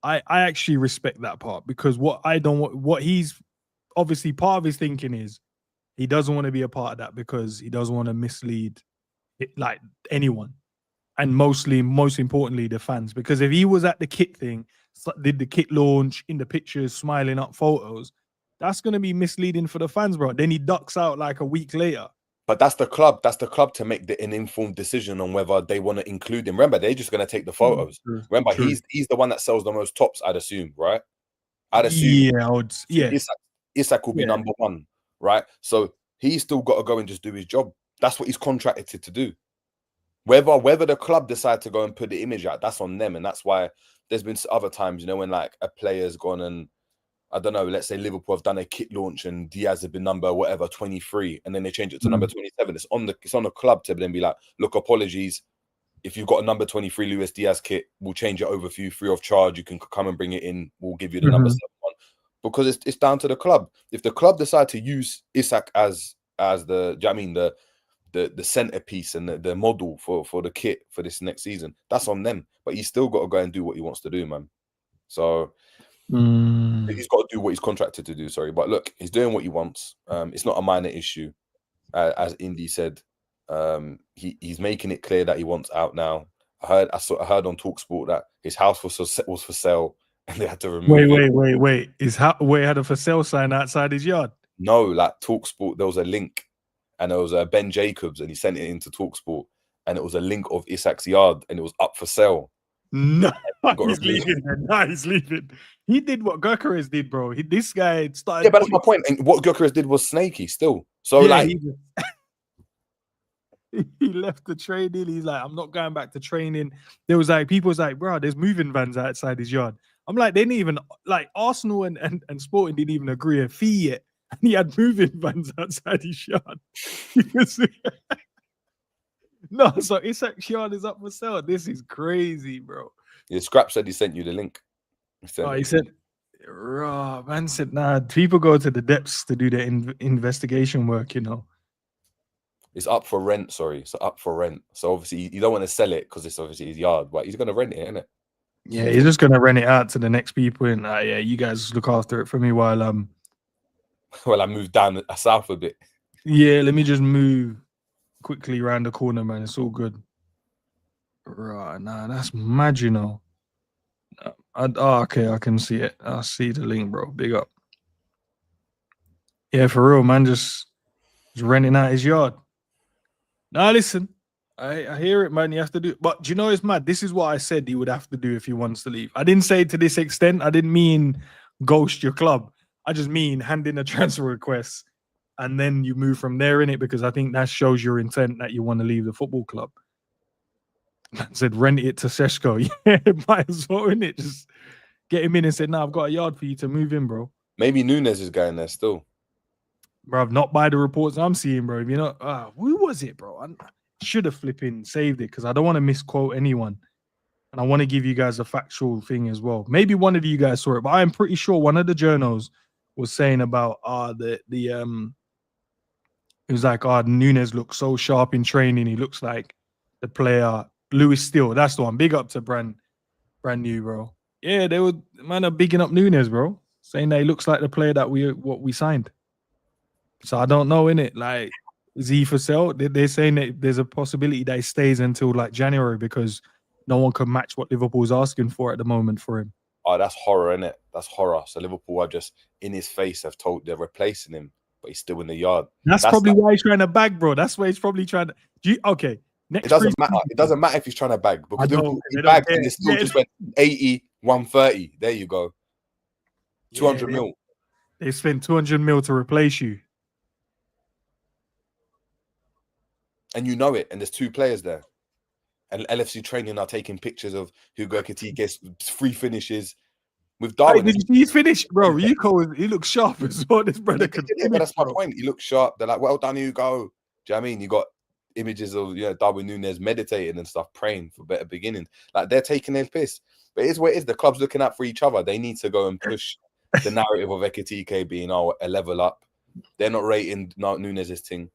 I actually respect that part, because what he's obviously part of his thinking is he doesn't want to be a part of that, because he doesn't want to mislead like anyone. And most importantly, the fans. Because if he was at the kit thing, did the kit launch in the pictures, smiling up photos, that's going to be misleading for the fans, bro. Then he ducks out like a week later. But that's the club. That's the club to make an informed decision on whether they want to include him. Remember, they're just going to take the photos. Remember, he's the one that sells the most tops, I'd assume, right? I'd assume. Yeah, Isak will be number one, right? So he's still got to go and just do his job. That's what he's contracted to do. Whether the club decide to go and put the image out, that's on them. And that's why there's been other times, when like a player's gone and, I don't know, let's say Liverpool have done a kit launch and Diaz has been number 23, and then they change it to number 27. It's on the club to then be like, look, apologies. If you've got a number 23 Luis Diaz kit, we'll change it over for you free of charge. You can come and bring it in. We'll give you the number 7 one. Because it's down to the club. If the club decide to use Isak as the centerpiece and the model for the kit for this next season, that's on them. But he's still got to go and do what he wants to do, man. So he's got to do what he's contracted to do. Sorry, but look, he's doing what he wants. It's not a minor issue, as Indy said. He's making it clear that he wants out now. I heard on TalkSport that his house was for sale, and they had to remove it. Wait. He had a for sale sign outside his yard? No, like TalkSport, there was a link, and there was Ben Jacobs, and he sent it into TalkSport, and it was a link of Isak's yard, and it was up for sale. No, Got he's removed. leaving. No, he's leaving. He did what Gyökeres did, bro. This guy started. Yeah, but that's my point. And what Gyökeres did was snaky still. So Yeah, like, he left the training. He's like, I'm not going back to training. There was like, people was like, bro, there's moving vans outside his yard. I'm like, they didn't even, like, Arsenal and Sporting didn't even agree a fee yet. And he had moving vans outside his yard. No, so Isak's yard is up for sale. This is crazy, bro. yeah, Scrap said he sent you the link. He said, raw man said, nah, people go to the depths to do their investigation work, you know. It's up for rent, sorry. So up for rent. So obviously you don't want to sell it because it's obviously his yard, but he's gonna rent it, isn't it? Yeah, he's just gonna rent it out to the next people and yeah, you guys look after it for me while Well, I moved down south a bit. Yeah, let me just move quickly around the corner, man. It's all good. Right, nah, that's mad, you know. Okay, I can see it. I see the link, bro. Big up. Yeah, for real, man. Just renting out his yard. Now, listen, I hear it, man. You have to do, but do you know it's mad? This is what I said he would have to do if he wants to leave. I didn't say to this extent. I didn't mean ghost your club. I just mean hand in a transfer request and then you move from there in it, because I think that shows your intent that you want to leave the football club. I said rent it to Seshko. Yeah, might as well, innit? Just get him in and said, "No, I've got a yard for you to move in, bro." Maybe Nunes is going there still. Bro, not by the reports I'm seeing, bro. If you're not, who was it, bro? I should have flipping saved it because I don't want to misquote anyone. And I want to give you guys a factual thing as well. Maybe one of you guys saw it, but I'm pretty sure one of the journals was saying about it was like, Nunes looks so sharp in training. He looks like the player Lewis Steele. That's the one. Big up to brand new, bro. Yeah, they were bigging up Nunes, bro, saying that he looks like the player that we signed. So I don't know, innit? Like, is he for sale? They're saying that there's a possibility that he stays until like January because no one can match what Liverpool's asking for at the moment for him. Oh, that's horror, innit? That's horror. So Liverpool are just in his face have told they're replacing him, but he's still in the yard. That's probably why he's trying to bag, bro. That's why he's probably trying to. Okay. It doesn't matter. It doesn't matter if he's trying to bag because he bagged and it still just went 80, 130. There you go. 200 mil. They spent 200 mil to replace you. And you know it. And there's two players there. And LFC training are taking pictures of Hugo Ekitike's free finishes with Darwin. Did you see his finish? Bro, Rico, he looks sharp as well. This brother can finish, but that's my point. He looks sharp. They're like, well done, Hugo. Do you know what I mean? You got images of Darwin Nunes meditating and stuff, praying for better beginning. Like, they're taking their piss. But it is what it is. The club's looking out for each other. They need to go and push the narrative of Ekitike being a level up. They're not rating Nunes' thing,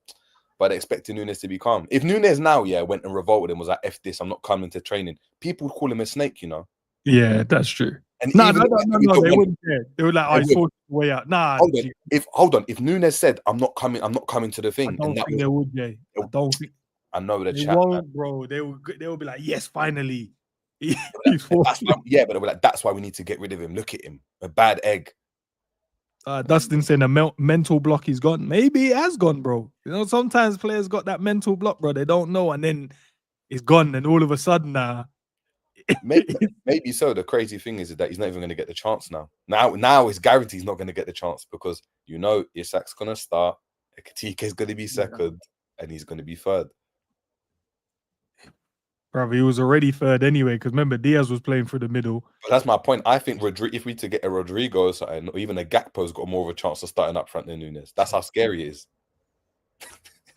but they're expecting Nunes to be calm. If Nunes now, went and revolted and was like, F this, I'm not coming to training, people would call him a snake, you know? Yeah, that's true. And no, they wouldn't care. They were like, I forced the way out. Nah. Hold on. If Nunes said, I'm not coming to the thing. I don't think they would, Jay. I don't think. I know the they chat, won't, bro. They will be like, yes, finally. But they'll be like, that's why we need to get rid of him. Look at him, a bad egg. Dustin saying a mental block is gone. Maybe it has gone, bro. You know, sometimes players got that mental block, bro. They don't know, and then it's gone, and all of a sudden, maybe so. The crazy thing is that he's not even going to get the chance now. Now it's guaranteed he's not going to get the chance because Isak's going to start, Ekitike is going to be second, and he's going to be third. Bro, he was already third anyway, because remember, Diaz was playing through the middle. But that's my point. I think if we to get a Rodrygo or something, or even a Gakpo's got more of a chance of starting up front than Nunes. That's how scary it is.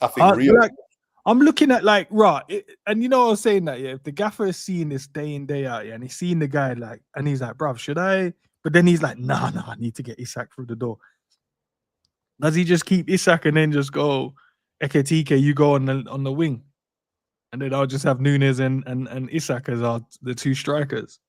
I think I'm looking at and you know I was saying that, if the gaffer is seeing this day in, day out, and he's seeing the guy and he's like, bruv, should I? But then he's like, nah, I need to get Isak through the door. Does he just keep Isak and then just go, Ekitike, you go on the wing? And then I'll just have Nunes and Isak as the two strikers.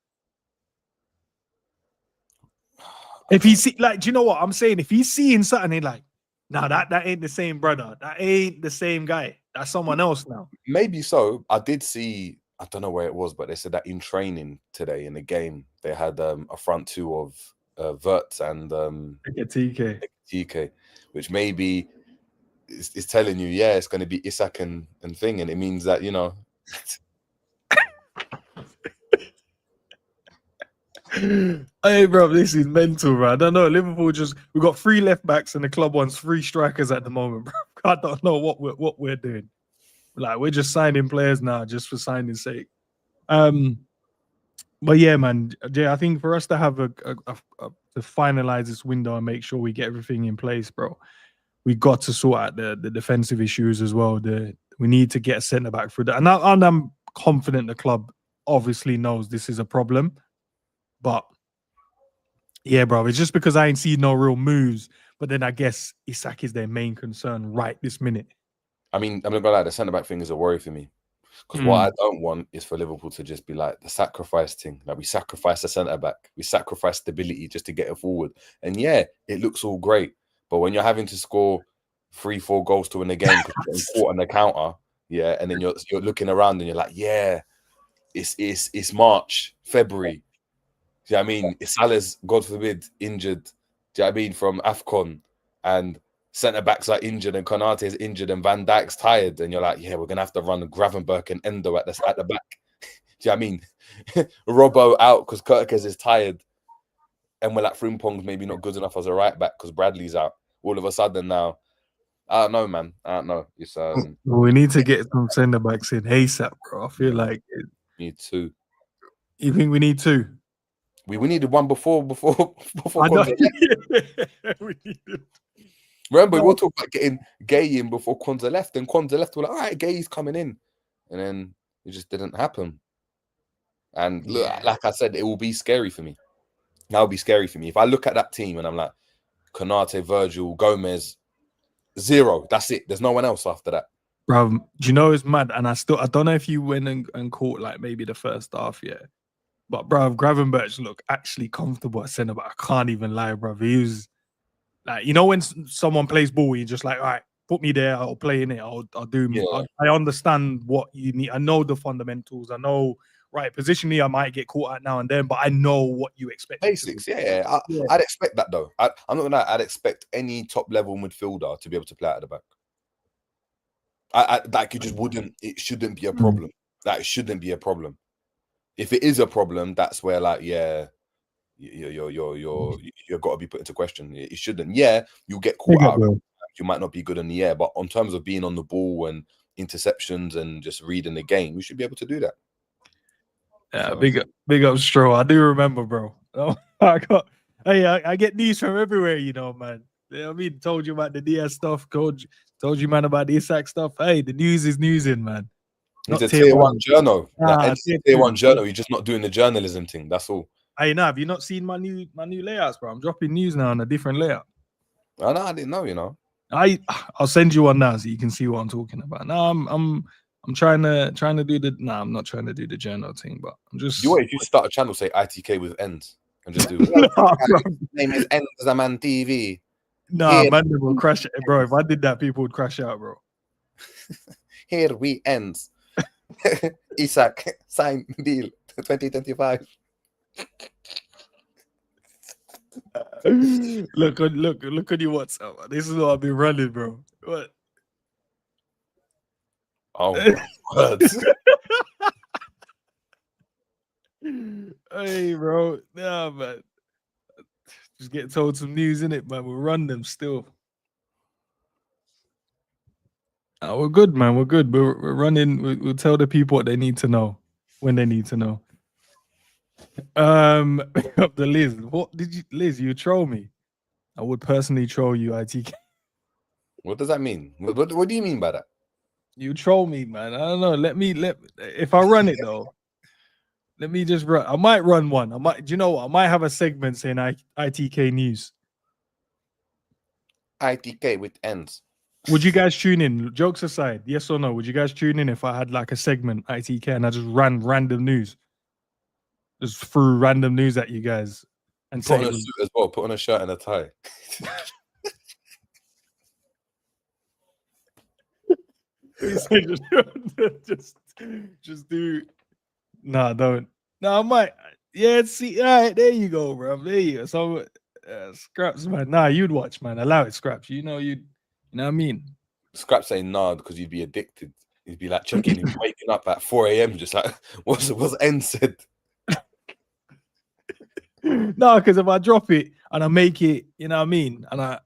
If he see, do you know what I'm saying? If he's seeing something, he's like, nah, that ain't the same brother. That ain't the same guy. That's someone else now. Maybe so. I did see, I don't know where it was, but they said that in training today in the game, they had a front two of Wirtz and Ekitike, which maybe is telling you, it's going to be Isak and thing, and it means that Hey, bro, this is mental, bro. I don't know. Liverpool we've got 3 left backs and the club wants 3 strikers at the moment, bro. I don't know what we're doing. Like, we're just signing players now just for signing's sake. But yeah, man, Jay, I think for us to have to finalize this window and make sure we get everything in place, bro, we got to sort out the defensive issues as well. We need to get a centre back through that, and I'm confident the club obviously knows this is a problem, but yeah, bro, it's just because I ain't seen no real moves. But then I guess Isak is their main concern right this minute. I mean, I'm not gonna lie, the centre back thing is a worry for me. Because what I don't want is for Liverpool to just be like the sacrifice thing. Like we sacrifice the centre back, we sacrifice stability just to get it forward. And yeah, it looks all great. But when you're having to score 3-4 goals to win a game because you're getting caught on the counter, yeah, and then you're looking around and you're like, yeah, it's March, February. Do you know what I mean? It's Salah's, God forbid, injured. Do you know what I mean? From AFCON, and centre backs are injured and Konate is injured and Van Dijk's tired, and you're like, yeah, we're gonna have to run Gravenberch and Endo at the back. Do you know what I mean? Robbo out because Kirkes is tired, and we're like Frimpong's maybe not good enough as a right back because Bradley's out. All of a sudden now, I don't know, man. I don't know. It's we need to get some centre backs in ASAP, bro. I feel like need 2. You think we need 2? We needed one before I know. We needed. Remember, we'll talk about getting Gay in before Kwanzaa left, and Kwanzaa left. We're like, all right, Gay's coming in, and then it just didn't happen. And look, like I said, it will be scary for me. That'll be scary for me if I look at that team and I'm like, Konate, Virgil, Gomez, 0. That's it. There's no one else after that. Bro, do you know it's mad? And I don't know if you went and caught like maybe the first half, yeah. But bro, Gravenberch looked actually comfortable at centre back. I can't even lie, bro. He was like, you know, when someone plays ball, you're just like, all right, put me there. I'll play in it. I'll do. Yeah. I understand what you need. I know the fundamentals. I know, right, positionally, I might get caught out now and then, but I know what you expect. Basics, yeah. I'd expect that though. I'm not gonna lie, I'd expect any top level midfielder to be able to play out of the back. That could just wouldn't. It shouldn't be a problem. That shouldn't be a problem. If it is a problem, that's where like, yeah, you're got to be put into question. It shouldn't. Yeah, you'll get caught out. You might not be good in the air, but in terms of being on the ball and interceptions and just reading the game, you should be able to do that. Yeah, so, big up, Stro. I do remember, bro. Oh, I get news from everywhere, you know, man. You know what I mean? Told you about the Diaz stuff. Told you, man, about the Isak stuff. Hey, the news is newsing, man. He's a tier 1 journal. Tier 1 journal. You're just not doing the journalism thing. That's all. Hey, now, have you not seen my new layouts, bro? I'm dropping news now on a different layout. I know. I didn't know. You know. I'll send you one now so you can see what I'm talking about. No, I'm trying to do the. No, I'm not trying to do the journal thing, but I'm just. If you start a channel, say ITK with ends, and just do. Name is Ends Man TV. Nah, man, will crash it, bro. If I did that, people would crash out, bro. Here we ends. Isak sign deal 2025. Look on your WhatsApp. This is what I've been running, bro. What? Oh my God. Hey, bro. Nah, man. Just get told some news in it, man. We'll run them still. We're good, man. We're good. We're running. We'll tell the people what they need to know when they need to know. Up the Liz. What did you, Liz? You troll me. I would personally troll you, ITK. What does that mean? What do you mean by that? You troll me, man. I don't know. If I run it though, let me just run. I might run one. Do you know what? I might have a segment saying ITK news. ITK with ends. Would you guys tune in? Jokes aside, yes or no? Would you guys tune in if I had like a segment ITK and I just ran random news? Just threw random news at you guys and put on a suit as well. Put on a shirt and a tie. just do. Nah, don't. No, I might. Yeah, see. All right, there you go, bro. There you go. So, Scraps, man. Nah, you'd watch, man. Allow it, Scraps. You know what I mean? Scraps saying nah because you'd be addicted. You'd be like checking, you'd be waking up at 4 a.m. just like what's N said. No, because if I drop it and I make it, you know what I mean, and I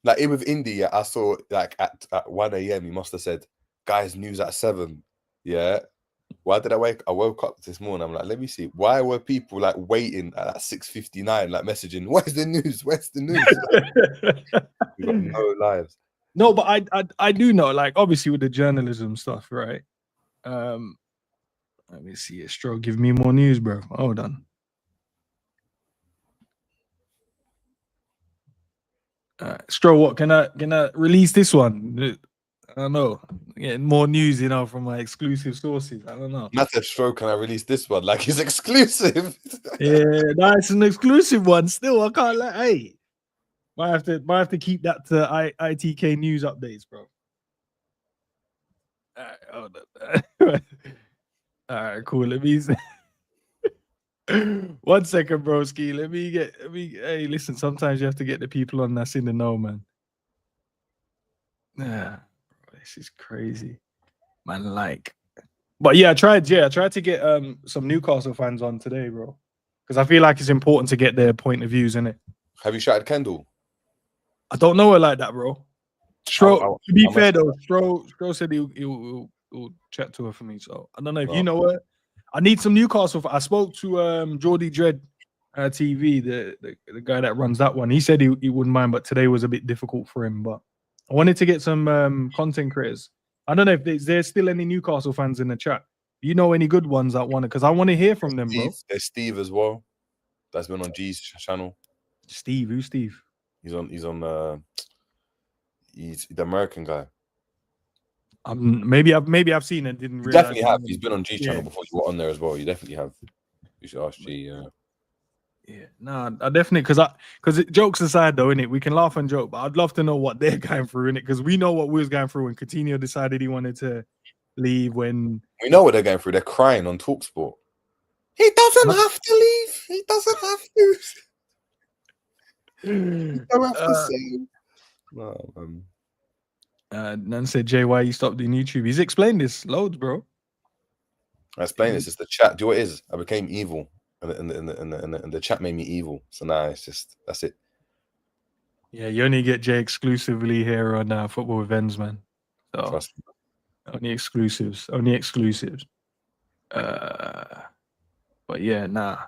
like with India, I saw like at 1 a.m. He must have said, "Guys, news at 7." Yeah. Why did I wake? I woke up this morning. I'm like, let me see. Why were people like waiting at 6:59, like messaging? Where's the news? Where's the news? We've got no lives. No, but I do know, like obviously with the journalism stuff, right? Let me see it. Stro, give me more news, bro. Hold on. Stro, what can I release this one? I don't know. Getting more news, you know, from my exclusive sources. I don't know. Not a Stro, can I release this one? Like it's exclusive. Yeah, no, it's an exclusive one. Still, I can't let. Hey, might have to keep that to ITK news updates, bro. All right, hold on. All right, cool. Let me 1 second, broski. Let me. Hey, listen. Sometimes you have to get the people on that's in the know, man. Yeah, bro, this is crazy, man. Like, but yeah, I tried to get some Newcastle fans on today, bro, because I feel like it's important to get their point of views in it. Have you shouted Kendall? I don't know her like that, bro. To be fair though, Stro said he'll chat to her for me. So I don't know if you know her. I need some Newcastle. I spoke to Geordie Dread TV, the guy that runs that one. He said he wouldn't mind, but today was a bit difficult for him. But I wanted to get some content creators. I don't know if there's still any Newcastle fans in the chat. You know any good ones that want it? Because I want to hear from them, bro. There's Steve as well. That's been on G's channel. Steve, who's Steve? He's the American guy. Maybe I've seen it. Didn't realize. Definitely have. He's been on G channel before. You were on there as well. You definitely have. You should ask G. Yeah, no, I definitely because jokes aside though, innit, we can laugh and joke, but I'd love to know what they're going through, innit, because we know what we was going through when Coutinho decided he wanted to leave. When we know what they're going through, they're crying on TalkSport. He doesn't have to leave. He doesn't have to. You don't have to say. No, Nan said, Jay, why you stopped doing YouTube? He's explained this loads, bro. I explained this. It's the chat. Do you know what it is? I became evil, and the chat made me evil. So now it's just that's it. Yeah, you only get Jay exclusively here on Football with Ends, man. So Trust me. only exclusives. Only exclusives. But yeah, nah.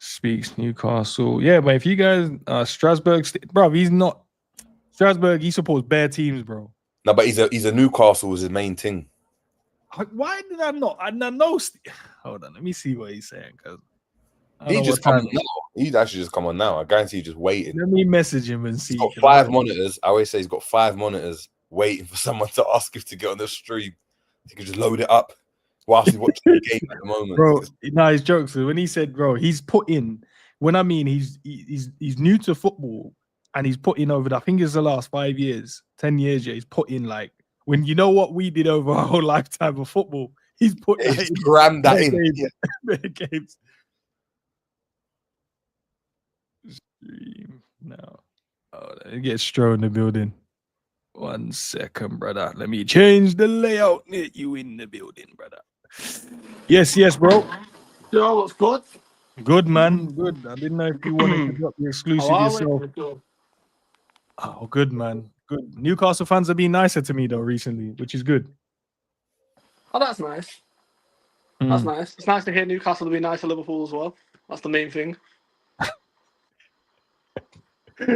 Speaks Newcastle. Yeah, but if you guys Strasbourg, bro, he's not Strasbourg, he supports bare teams, bro. No, but he's a Newcastle was his main thing. Why did I not? I know. Hold on, let me see what he's saying. Cause he just come on now. He's actually just come on now. I guarantee he's just waiting. Let me message him and see. He's got 5 monitors. I always say he's got 5 monitors waiting for someone to ask him to get on the stream. He can just load it up whilst he's watching the game at the moment. Bro, no, he's jokes. When he said, bro, he's put in. When I mean he's new to football and he's put in over. I think it's the last 5 years, 10 years. Yeah, he's put in like when you know what we did over our whole lifetime of football. He's put he's crammed that in. Games. Stream now. Oh, it gets Stro in the building. 1 second, brother. Let me change the layout. Get you in the building, brother. Yes, bro. Yo, what's good? Good, man. Good. I didn't know if you wanted to drop the exclusive yourself. Oh, good, man. Good. Newcastle fans have been nicer to me though recently, which is good. Oh, that's nice. That's nice. It's nice to hear Newcastle to be nice to Liverpool as well. That's the main thing.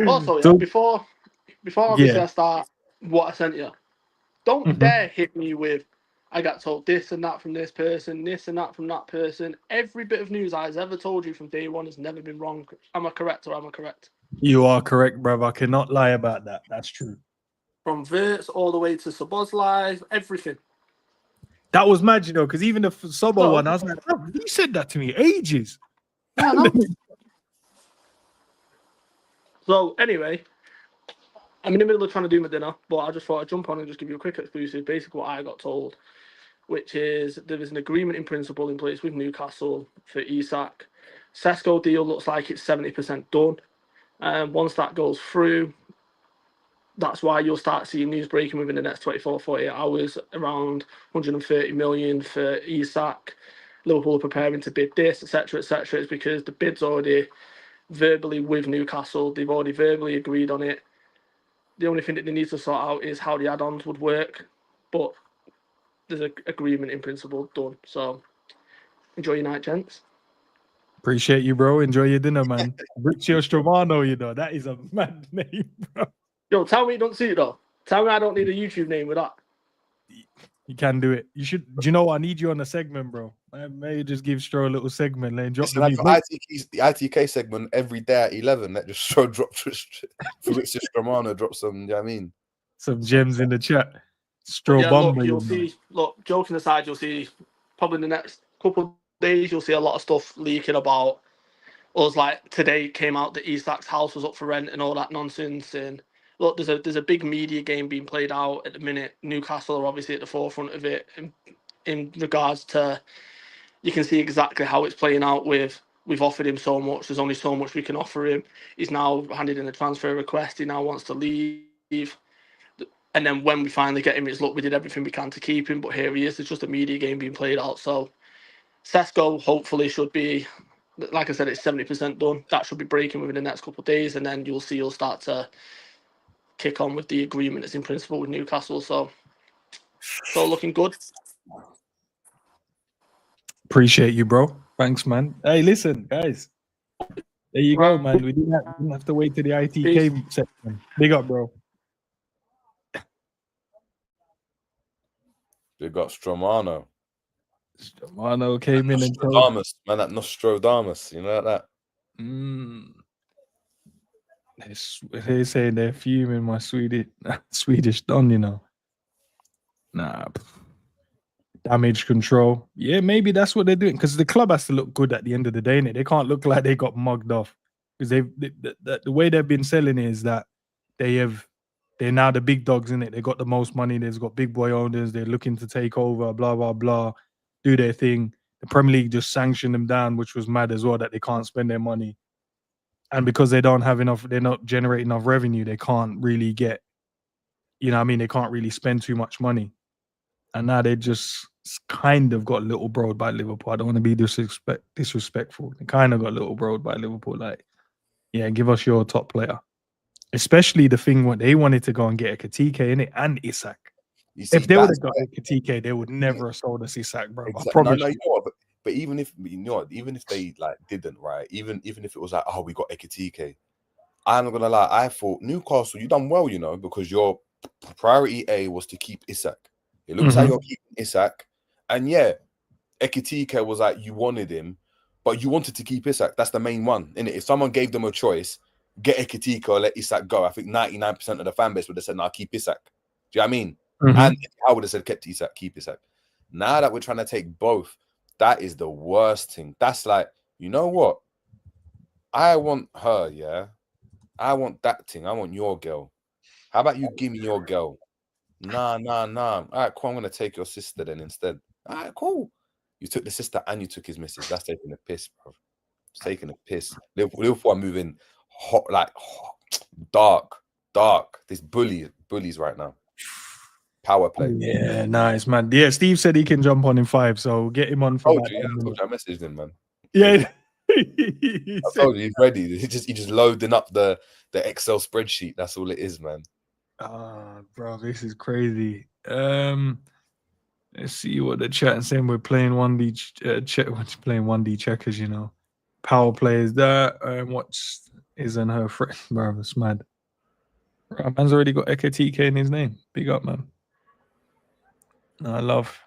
Also, yeah, before obviously I start what I sent you, don't dare hit me with I got told this and that from this person, this and that from that person. Every bit of news I've ever told you from day one has never been wrong. Am I correct or am I correct? You are correct, brother. I cannot lie about that. That's true. From Verts all the way to Sabozlai, everything. That was mad, you know, because even the Sobo one, I was like, oh, you said that to me ages. Yeah, I know. So, anyway, I'm in the middle of trying to do my dinner, but I just thought I'd jump on and just give you a quick exclusive, basically what I got told, which is there is an agreement in principle in place with Newcastle for Isak. Sesko deal looks like it's 70% done. Once that goes through, that's why you'll start seeing news breaking within the next 24, 48 hours, around 130 million for Isak. Liverpool are preparing to bid this, etc., etc., is because the bid's already verbally with Newcastle. They've already verbally agreed on it. The only thing that they need to sort out is how the add-ons would work. But there's an agreement in principle done. So enjoy your night, gents. Appreciate you, bro. Enjoy your dinner, man. Richio Strovano, you know, that is a mad name, bro. Yo, tell me you don't see it, though. Tell me I don't need a YouTube name with that. You can do it. You should. Do you know what? I need you on a segment, bro. Maybe just give Stro a little segment. Like, drop Listen, the ITK segment every day at 11. That just drop Fabrizio Romano drop some. You know what I mean, some gems in the chat. Stro yeah, Bomber, look, you'll see. Look, joking aside, you'll see probably in the next couple of days you'll see a lot of stuff leaking about us. Like today came out that Isak's house was up for rent and all that nonsense. And look, there's a big media game being played out at the minute. Newcastle are obviously at the forefront of it in regards to. You can see exactly how it's playing out with we've offered him so much. There's only so much we can offer him. He's now handed in a transfer request. He now wants to leave. And then when we finally get him, it's look, we did everything we can to keep him, but here he is. It's just a media game being played out. So Sesko hopefully should be, like I said, it's 70% done. That should be breaking within the next couple of days. And then you'll see he'll start to kick on with the agreement that's in principle with Newcastle. So it's all looking good. Appreciate you, bro. Thanks, man. Hey, listen, guys. There you go, man. We didn't have to wait to the ITK section. Big up, bro. Big up Stromano. Stromano came in and told Nostradamus, man, that Nostradamus, you know that. They're saying they're fuming my Swedish don, you know. Nah. Damage control. Yeah, maybe that's what they're doing because the club has to look good at the end of the day, innit? They can't look like they got mugged off because the way they've been selling it is that they're now the big dogs in it. They got the most money. They've got big boy owners. They're looking to take over. Blah blah blah. Do their thing. The Premier League just sanctioned them down, which was mad as well that they can't spend their money, and because they don't have enough, they're not generating enough revenue. They can't really get, you know what I mean? They can't really spend too much money, and now they just kind of got little broed by Liverpool. I don't want to be disrespectful. They kind of got little broed by Liverpool. Like, yeah, give us your top player. Especially the thing when they wanted to go and get a Ekitike in it and Isak. If they would have got a Ekitike, they would never have sold us Isak, bro. Exactly. I promise. No, you know what? But even if even if they like didn't, right? Even if it was like, oh, we got Ekitike, I'm not gonna lie. I thought Newcastle, you done well, you know, because your priority A was to keep Isak. It looks like you're keeping Isak. And yeah, Ekitike was like, you wanted him, but you wanted to keep Isak. That's the main one, innit? If someone gave them a choice, get Ekitike or let Isak go, I think 99% of the fan base would have said, no, keep Isak. Do you know what I mean? And I would have said, kept Isak, keep Isak. Now that we're trying to take both, that is the worst thing. That's like, you know what? I want her, yeah? I want that thing. I want your girl. How about you give me your girl? Nah. All right, cool. I'm going to take your sister then instead. All right, cool. You took the sister and you took his missus. That's taking a piss, bro. It's taking a piss. Liverpool are moving hot, dark. There's bullies right now. Power play. Yeah, nice, man. Yeah, Steve said he can jump on in 5, so get him on for I told you, I messaged him, man. Yeah. I told you he's ready. He's just loading up the Excel spreadsheet. That's all it is, man. Bro, this is crazy. Let's see what the chat is saying. We're playing 1D playing 1D checkers, you know. Power play is that. What isn't her friend, bro? It's mad. Right, man's already got Ekitike in his name. Big up, man. I love.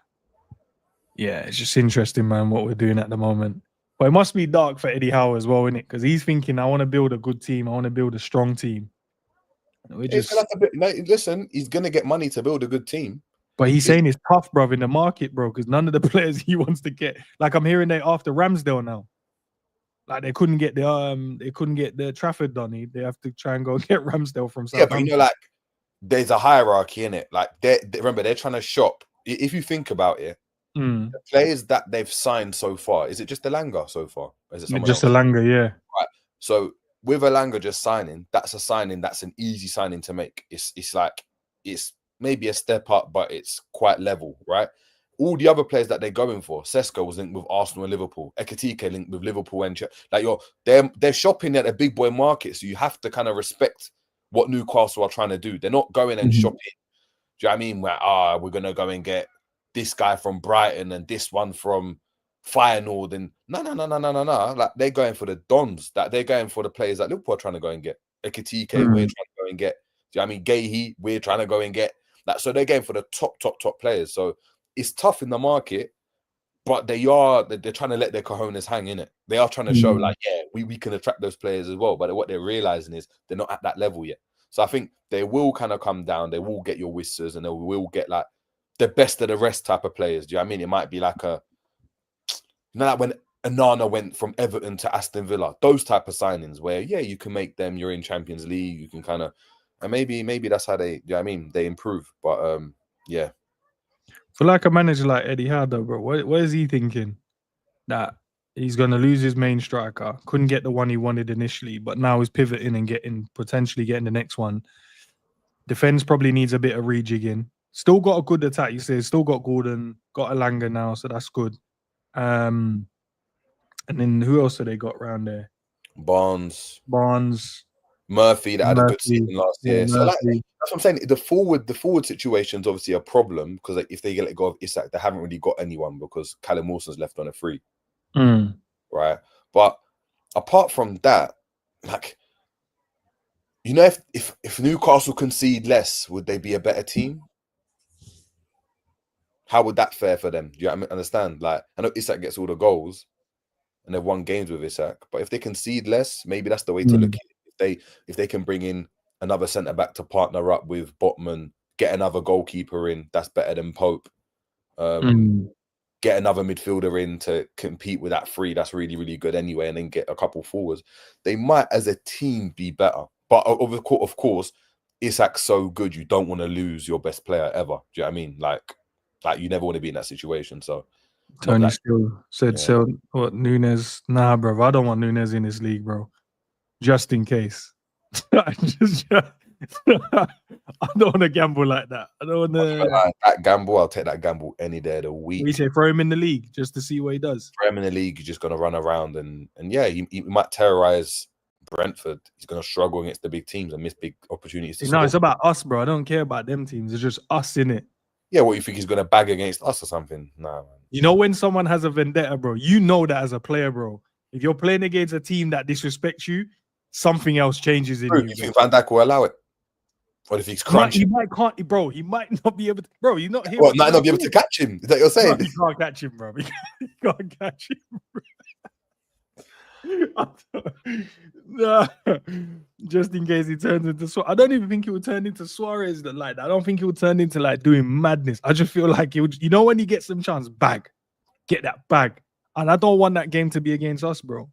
Yeah, it's just interesting, man, what we're doing at the moment. But it must be dark for Eddie Howe as well, innit? Because he's thinking, I want to build a good team. I want to build a strong team. We're just... Listen, he's going to get money to build a good team. But he's saying it's tough, bro, in the market, bro, because none of the players he wants to get. Like, I'm hearing they after Ramsdale now. Like, they couldn't get the Trafford done. They have to try and go get Ramsdale from Southampton. Yeah, but you know, like, there's a hierarchy in it. Like, remember, they're trying to shop. If you think about it, the players that they've signed so far, is it just Elanga so far? Or is it just Elanga, yeah. Right. So with Elanga just signing, that's an easy signing to make. It's maybe a step up, but it's quite level, right? all the other players that they're going for, Sesko was linked with Arsenal and Liverpool. Ekitike linked with Liverpool and they're shopping at a big boy market, so you have to kind of respect what Newcastle are trying to do. They're not going and shopping. Do you know what I mean? Where we're gonna go and get this guy from Brighton and this one from Feyenoord and no. Like they're going for the dons. That they're going for the players that Liverpool are trying to go and get. Ekitike, we're trying to go and get. Do you know what I mean? Gahey, we're trying to go and get. Like, so they're going for the top players. So it's tough in the market, but they're trying to let their cojones hang in it. They are trying to show like, yeah, we can attract those players as well. But what they're realizing is they're not at that level yet. So I think they will kind of come down. They will get your Whisters and they will get like the best of the rest type of players. Do you know what I mean? It might be like like when Onana went from Everton to Aston Villa, those type of signings where, yeah, you can make them, you're in Champions League, you can kind of, and maybe that's how they, you know what I mean? They improve. But yeah. For like a manager like Eddie Howe, though, bro, what is he thinking? That he's going to lose his main striker, couldn't get the one he wanted initially, but now he's pivoting and potentially getting the next one. Defense probably needs a bit of rejigging. Still got a good attack, you say. Still got Gordon, got Alanga now, so that's good. And then who else have they got around there? Barnes, Murphy that had a good season last year. So like, that's what I'm saying. The forward situation is obviously a problem because like, if they let go of Isak, they haven't really got anyone because Callum Wilson's left on a free. Right. But apart from that, like, you know, if Newcastle concede less, would they be a better team? How would that fare for them? Do you understand? Like, I know Isak gets all the goals and they've won games with Isak, but if they concede less, maybe that's the way to look at it. If they can bring in another centre back to partner up with Botman, get another goalkeeper in, that's better than Pope. Get another midfielder in to compete with that three, that's really, really good anyway, and then get a couple forwards. They might, as a team, be better. But of course, Isak's so good, you don't want to lose your best player ever. Do you know what I mean? Like you never want to be in that situation. So Tony still said, so what, Nunes? Nah, bro, I don't want Nunes in this league, bro. Just in case. I don't want to gamble like that. I don't want to. That gamble, I'll take that gamble any day of the week. We say throw him in the league just to see what he does. Throw him in the league, you're just going to run around and yeah, he might terrorize Brentford. He's going to struggle against the big teams and miss big opportunities. No, it's about us, bro. I don't care about them teams. It's just us, in it. Yeah, what, you think he's going to bag against us or something? Nah, man. You know when someone has a vendetta, bro, you know that as a player, bro. If you're playing against a team that disrespects you, something else changes in you. You think Van Dijk will allow it? Or if he's crunching? He might not be able to, bro. You're not here. Well, might not be able to catch him. Is that what you're saying? No, you can't catch him, bro. You can't catch him. No. Just in case he turns into Suarez. I don't even think he will turn into Suarez like that. I don't think he will turn into like doing madness. I just feel like he would, you know, when he gets some chance, get that bag. And I don't want that game to be against us, bro.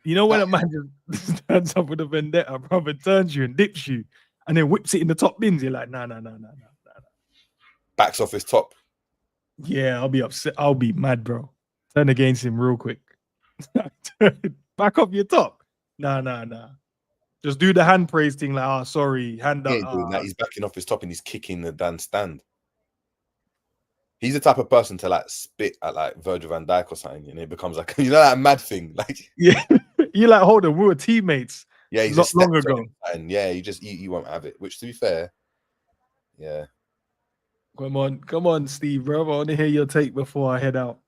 You know when a man just turns up with a vendetta, brother, turns you and dips you, and then whips it in the top bins. You're like, nah. Backs off his top. Yeah, I'll be upset. I'll be mad, bro. Turn against him real quick. Back off your top. Nah. Just do the hand praise thing, like, sorry, hand up. That. He's backing off his top and he's kicking the Dan stand. He's the type of person to like spit at like Virgil van Dijk or something, and it becomes like, you know, that mad thing. Like, yeah, you're like, hold on, we were teammates. Yeah, he's not long ago, and yeah, you won't have it. Which, to be fair, yeah. Come on, Steve, bro. I want to hear your take before I head out.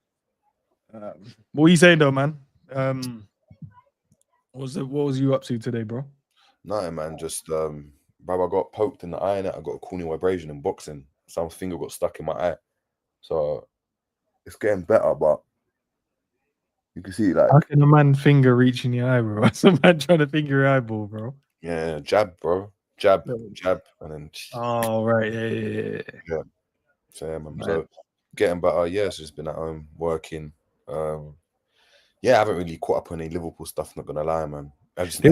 What are you saying, though, man? What was you up to today, bro? No, man, just bro, I got poked in the eye, and I got a corneal abrasion in boxing. Some finger got stuck in my eye. So it's getting better, but you can see like, how can a man finger reach in your eye, bro? That's a man trying to finger your eyeball, bro. Yeah, jab, bro. Jab, and then. Oh, right. Yeah. So, yeah, man. So getting better. Yeah, it's just been at home working. Yeah, I haven't really caught up on any Liverpool stuff, not gonna lie, man. I just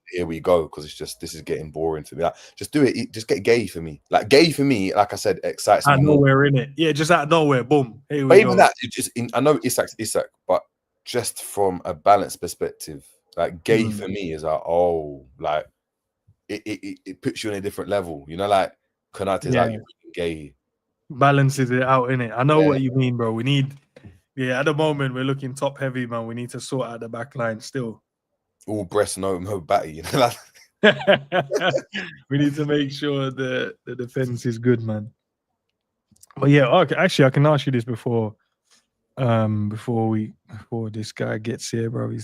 here we go, because it's just, this is getting boring to me. Like, just do it. Just get Gay for me. Like, Gay for me, like I said, excites me. Out of nowhere, in it. Yeah, just out of nowhere. Boom. Here we but go. even that, I know Isak's Isak, but just from a balanced perspective, like Gay for me is like, it puts you on a different level. You know, like Konate's like, you're Gay. balances it out, innit? I know Yeah. what you mean, bro. We need, at the moment we're looking top heavy, man. We need to sort out the back line still. All breast, no batty. You know, we need to make sure the defense is good, man. But yeah, okay, actually, I can ask you this before this guy gets here, bro.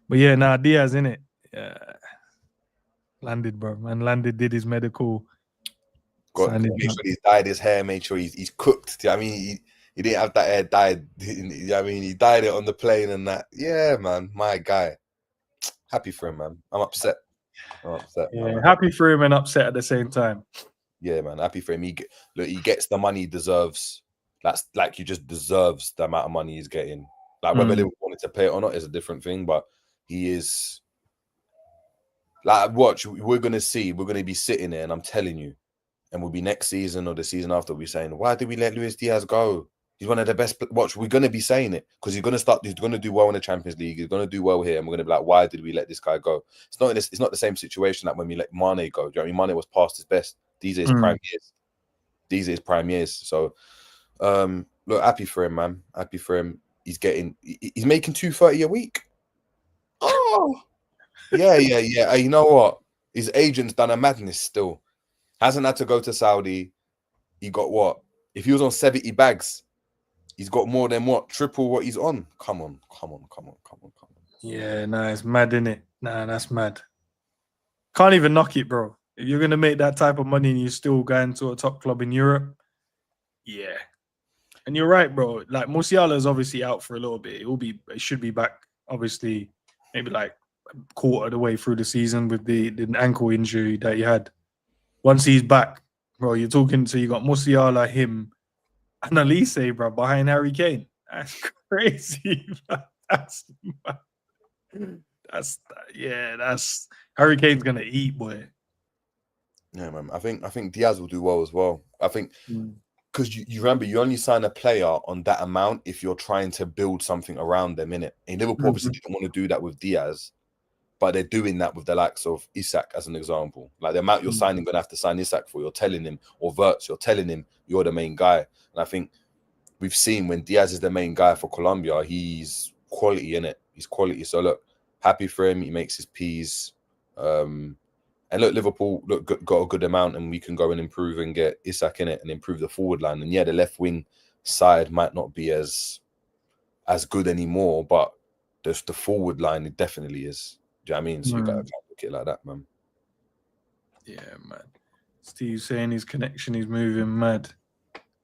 But yeah, nah, Diaz, innit? Landed, bro. Man, landed, did his medical. Got make sure he's dyed his hair, make sure he's cooked. Do you know what I mean? He didn't have that hair dyed. You know what I mean? He dyed it on the plane and that. Yeah, man, my guy. Happy for him, man. I'm upset. Yeah, happy for him and upset at the same time. Yeah, man, happy for him. He gets the money he deserves. That's like he just deserves the amount of money he's getting. Like whether they wanted to pay it or not is a different thing, but he is. Like, watch, we're gonna be sitting there, and I'm telling you, and we'll be next season or the season after, we'll be saying, why did we let Luis Diaz go? He's one of the best. Watch, we're gonna be saying it because he's gonna do well in the Champions League. He's gonna do well here, and we're gonna be like, why did we let this guy go? It's not the same situation like when we let Mane go. Do you know what I mean? Mane was past his best. These are his prime years. These are his prime years. So, look, happy for him, man. Happy for him. He's making $230 a week. Oh, yeah. You know what? His agent's done a madness still. Hasn't had to go to Saudi. He got what? If he was on 70 bags, he's got more than what? Triple what he's on. Come on. Yeah, nah, it's mad, innit? Nah, that's mad. Can't even knock it, bro. If you're gonna make that type of money and you're still going to a top club in Europe, yeah. And you're right, bro. Like Musiala is obviously out for a little bit. It should be back, obviously, maybe like a quarter of the way through the season with the ankle injury that he had. Once he's back, bro, you're talking. So you got Musiala, him, and Elise, bro, behind Harry Kane. That's crazy. That's Harry Kane's gonna eat, boy. Yeah, man. I think Diaz will do well as well. I think because you remember you only sign a player on that amount if you're trying to build something around them, innit? And Liverpool obviously didn't want to do that with Diaz, but they're doing that with the likes of Isak as an example. Like the amount you're signing, gonna have to sign Isak for. You're telling him, or Wirtz, you're telling him you're the main guy. And I think we've seen when Diaz is the main guy for Colombia, he's quality, innit? He's quality. So look, happy for him. He makes his P's. And look, Liverpool got a good amount, and we can go and improve and get Isak in it and improve the forward line. And yeah, the left wing side might not be as good anymore, but the forward line it definitely is. Do you know what I mean? So you gotta look at it like that, man. Yeah, man. Steve saying his connection is moving mad.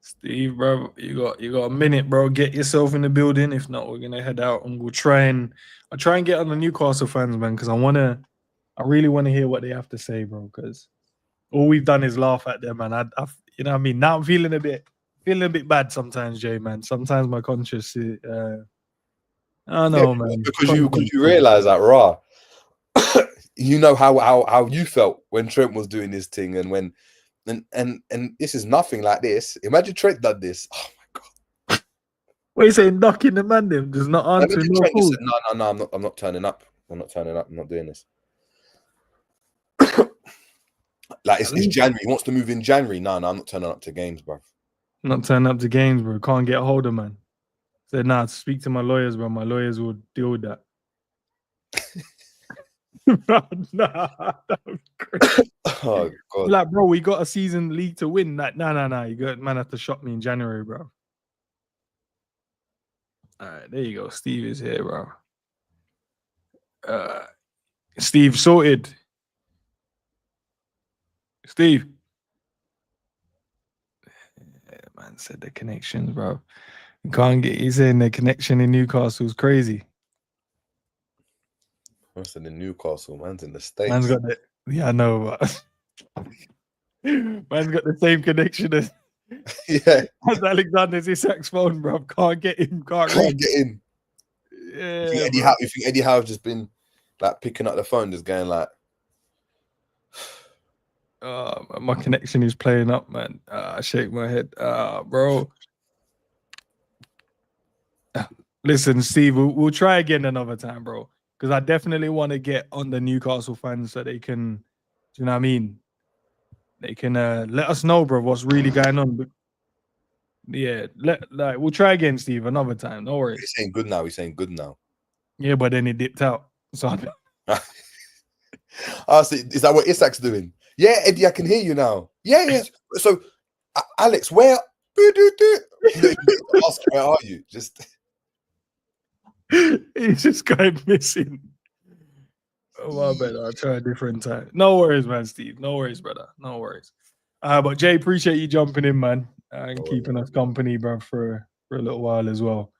Steve, bro, you got a minute, bro. Get yourself in the building. If not, we're gonna head out and I'll try and get on the Newcastle fans, man, because I really want to hear what they have to say, bro. Because all we've done is laugh at them, man. You know what I mean? Now I'm feeling a bit bad sometimes, Jay, man. Sometimes my conscience, I don't know, man. Because you realize that, raw. You know how you felt when Trent was doing this thing, and when and this is nothing like this. Imagine Trent done this. Oh my god! What are you saying? Knocking the man, them does not answer. No, said, no. I'm not turning up. I'm not turning up. I'm not doing this. Like it's January. He wants to move in January. No, I'm not turning up to games, bro. Not turning up to games, bro. Can't get a hold of man. Said, nah, speak to my lawyers, bro. My lawyers will deal with that. Bro, nah, that was crazy. Oh god. Like, bro, we got a season league to win. Like, nah. You got man have to shop me in January, bro. All right, there you go. Steve is here, bro. Steve sorted. Steve. Yeah, man said the connections, bro. You can't get. He's saying the connection in Newcastle is crazy. Man's in Newcastle. Man's in the States. Man's got the. Yeah, I know. But man's got the same connection as Alexander Isak's phone, bro. Can't get him. Can't get in. Yeah. You think Eddie Howe's just been like picking up the phone, just going like. My connection is playing up, man. I shake my head. Bro. Listen, Steve, we'll try again another time, bro. Because I definitely want to get on the Newcastle fans so they can, do you know what I mean? They can let us know, bro, what's really going on. Yeah, we'll try again, Steve, another time. No worries. He's saying good now. He's saying good now. Yeah, but then it dipped out. So So is that what Isak's doing? Yeah, Eddie, I can hear you now. Yeah. So, Alex, where? Ask, where are you? Just he's just going missing. Oh, my bad. I'll try a different time. No worries, man, Steve. No worries, brother. No worries. But Jay, appreciate you jumping in, man, and keeping us company, bro, for a little while as well.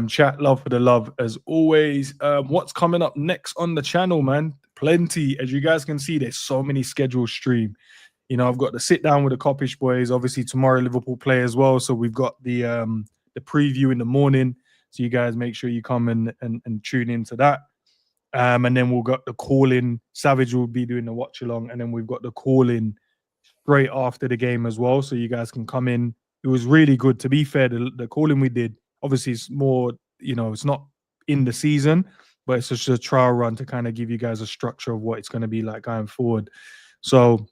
Chat, love for the love as always. What's coming up next on the channel, man? Plenty. As you guys can see, there's so many scheduled stream. You know, I've got the sit down with the Coppish boys. Obviously, tomorrow Liverpool play as well. So we've got the preview in the morning. So you guys make sure you come and tune into that. And then we'll got the call-in. Savage will be doing the watch-along. And then we've got the call-in straight after the game as well. So you guys can come in. It was really good. To be fair, the call-in we did, obviously it's more, you know, it's not in the season, but it's just a trial run to kind of give you guys a structure of what it's going to be like going forward. So,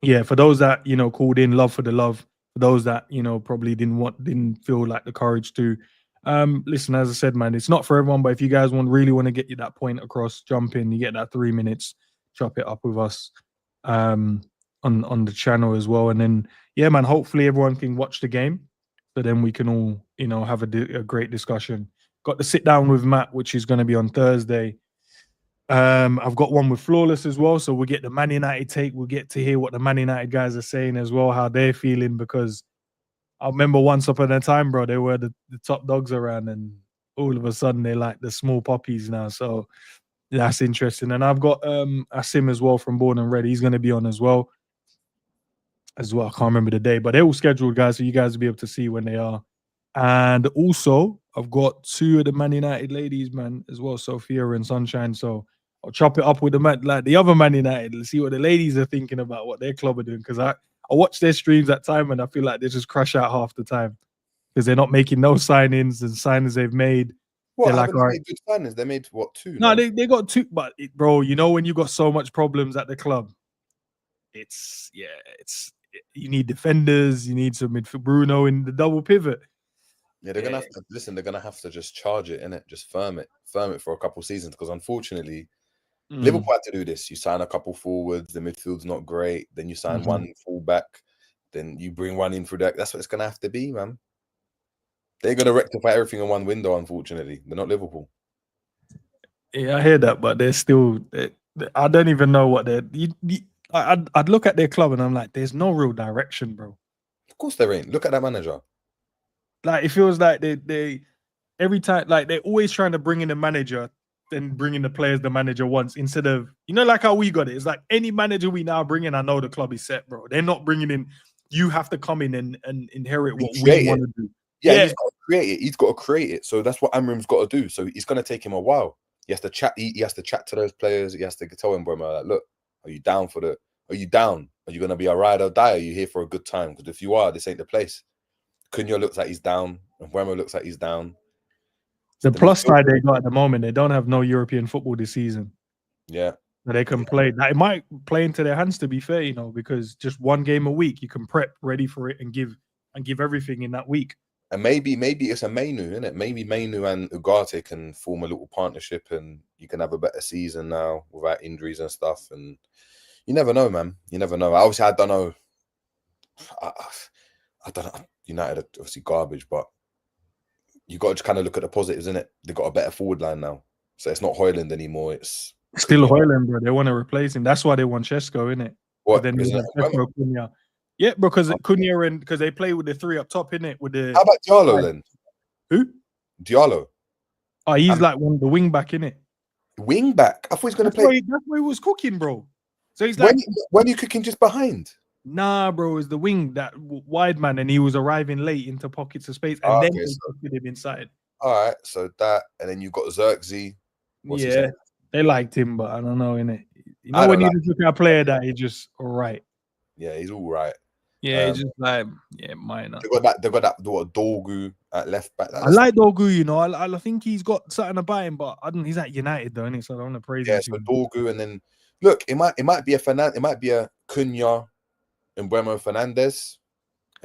yeah, for those that, you know, called in, love for the love. For those that, you know, probably didn't feel like the courage to. Listen, as I said, man, it's not for everyone, but if you guys really want to get you that point across, jump in, you get that 3 minutes, chop it up with us on the channel as well. And then, yeah, man, hopefully everyone can watch the game. So then we can all, you know, have a great discussion. Got to sit down with Matt, which is going to be on Thursday. I've got one with Flawless as well. So we'll get the Man United take. We'll get to hear what the Man United guys are saying as well, how they're feeling, because I remember once upon a time, bro, they were the top dogs around, and all of a sudden they're like the small puppies now. So that's interesting. And I've got Asim as well from Born and Red. He's going to be on as well. I can't remember the day, but they're all scheduled, guys, so you guys will be able to see when they are. And also, I've got 2 of the Man United ladies, man, as well, Sophia and Sunshine. So I'll chop it up with the other Man United. Let's see what the ladies are thinking about what their club are doing, because I watch their streams at time and I feel like they just crash out half the time because they're not making no signings, and signings they've made. what? They're like, Haven't all they right. made good signings? They made what, 2? No, they got 2, but bro, you know when you got so much problems at the club, it's you need defenders, you need some midfield, Bruno in the double pivot. Yeah, they're gonna have to listen. They're gonna have to just charge it, innit? Just firm it for a couple seasons, because unfortunately, Liverpool had to do this. You sign a couple forwards, the midfield's not great. Then you sign one fullback, then you bring one in through that. That's what it's gonna have to be, man. They're gonna rectify everything in one window. Unfortunately, they're not Liverpool. Yeah, I hear that, but they're still. I don't even know what they're. I'd look at their club and I'm like, there's no real direction, bro. Of course there ain't. Look at that manager. Like, it feels like they every time, like, they're always trying to bring in the manager, then bring in the players the manager wants, instead of, you know, like how we got it. It's like any manager we now bring in, I know the club is set, bro. They're not bringing in. You have to come in and inherit what we want to do. Yeah, he's got to create it. He's got to create it. So that's what Amrim's got to do. So it's going to take him a while. He has to chat. He has to chat to those players. He has to tell them, bro, like, look, are you down for the? Are you down? Are you going to be a ride or die? Are you here for a good time? Because if you are, this ain't the place. Cunha looks like he's down, and Wemo looks like he's down. The plus side they got at the moment, they don't have no European football this season. Yeah. They can play. Now, it might play into their hands, to be fair, you know, because just one game a week, you can prep ready for it and give everything in that week. And maybe it's a Mainu, isn't it? Maybe Mainu and Ugarte can form a little partnership, and you can have a better season now without injuries and stuff. And you never know, man. You never know. Obviously, I don't know. I don't know. United are obviously garbage, but you got to just kind of look at the positives, innit? They've got a better forward line now. So it's not Højlund anymore. It's still Højlund, bro. They want to replace him. That's why they want Šeško, innit? What? Then Šeško, Cunha. Yeah, because Cunha and because they play with the 3 up top, innit? With the how about Diallo then? Who? Diallo. Oh, he's like one of the wing back, innit? Wing back. I thought he's going to play. That's where he was cooking, bro. So he's like, when are you cooking just behind? Nah, bro, it's the wing, that wide man, and he was arriving late into pockets of space, and then they put him inside. All right, so that, and then you got Xerxes. Yeah, they liked him, but I don't know, innit? You know, when you just look at a player that he's just all right. Yeah, he's all right. Yeah, he's just like, minor. They got that Dorgu at left back. I like Dorgu, you know. I think he's got something about him, but he's at United though, innit? So I don't want to praise him. Yeah, so Dorgu, and then look, it might be a Cunha and Buemo Fernandes,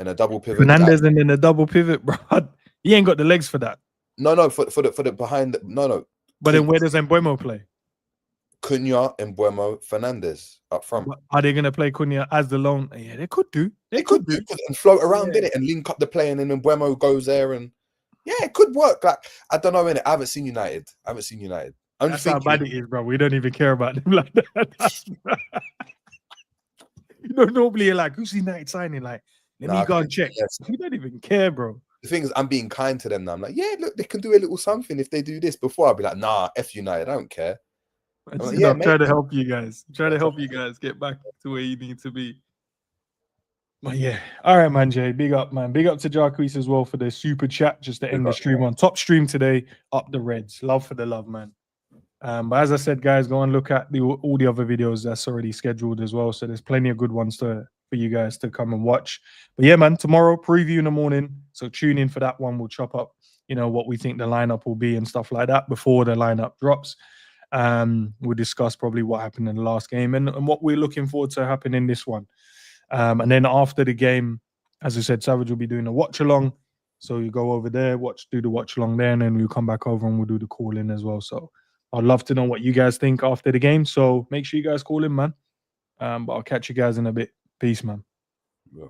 and a double pivot. Fernandez and then a double pivot, bro. He ain't got the legs for that. No, for the behind. No. But then where does Mbeumo play? Cunha, Mbeumo, Fernandez up front. Are they gonna play Cunha as the lone? Yeah, they could do. They could do and float around in it and link up the play, and then Mbeumo goes there, and yeah, it could work. Like I don't know, innit? I haven't seen United. I'm That's just thinking, how bad it is, bro. We don't even care about them like that. You know, normally you're like, who's United signing? Like, let me go and check. Yes. We don't even care, bro. The thing is, I'm being kind to them now. I'm like, yeah, look, they can do a little something if they do this. Before I'd be like, nah, F United, I don't care. I'm trying to help you guys. I'm trying to help you guys get back to where you need to be. But yeah, all right, man, Jay. Big up, man. Big up to Jarquez as well for the super chat just to end the stream on. Top stream today, up the Reds. Love for the love, man. But as I said, guys, go and look at all the other videos that's already scheduled as well. So there's plenty of good ones for you guys to come and watch. But yeah, man, tomorrow preview in the morning. So tune in for that one. We'll chop up, what we think the lineup will be and stuff like that before the lineup drops. We'll discuss probably what happened in the last game and what we're looking forward to happen in this one. And then after the game, as I said, Savage will be doing a watch along. So you go over there, do the watch along there, and then we'll come back over and we'll do the call in as well. So I'd love to know what you guys think after the game. So make sure you guys call in, man. But I'll catch you guys in a bit. Peace, man. Yeah.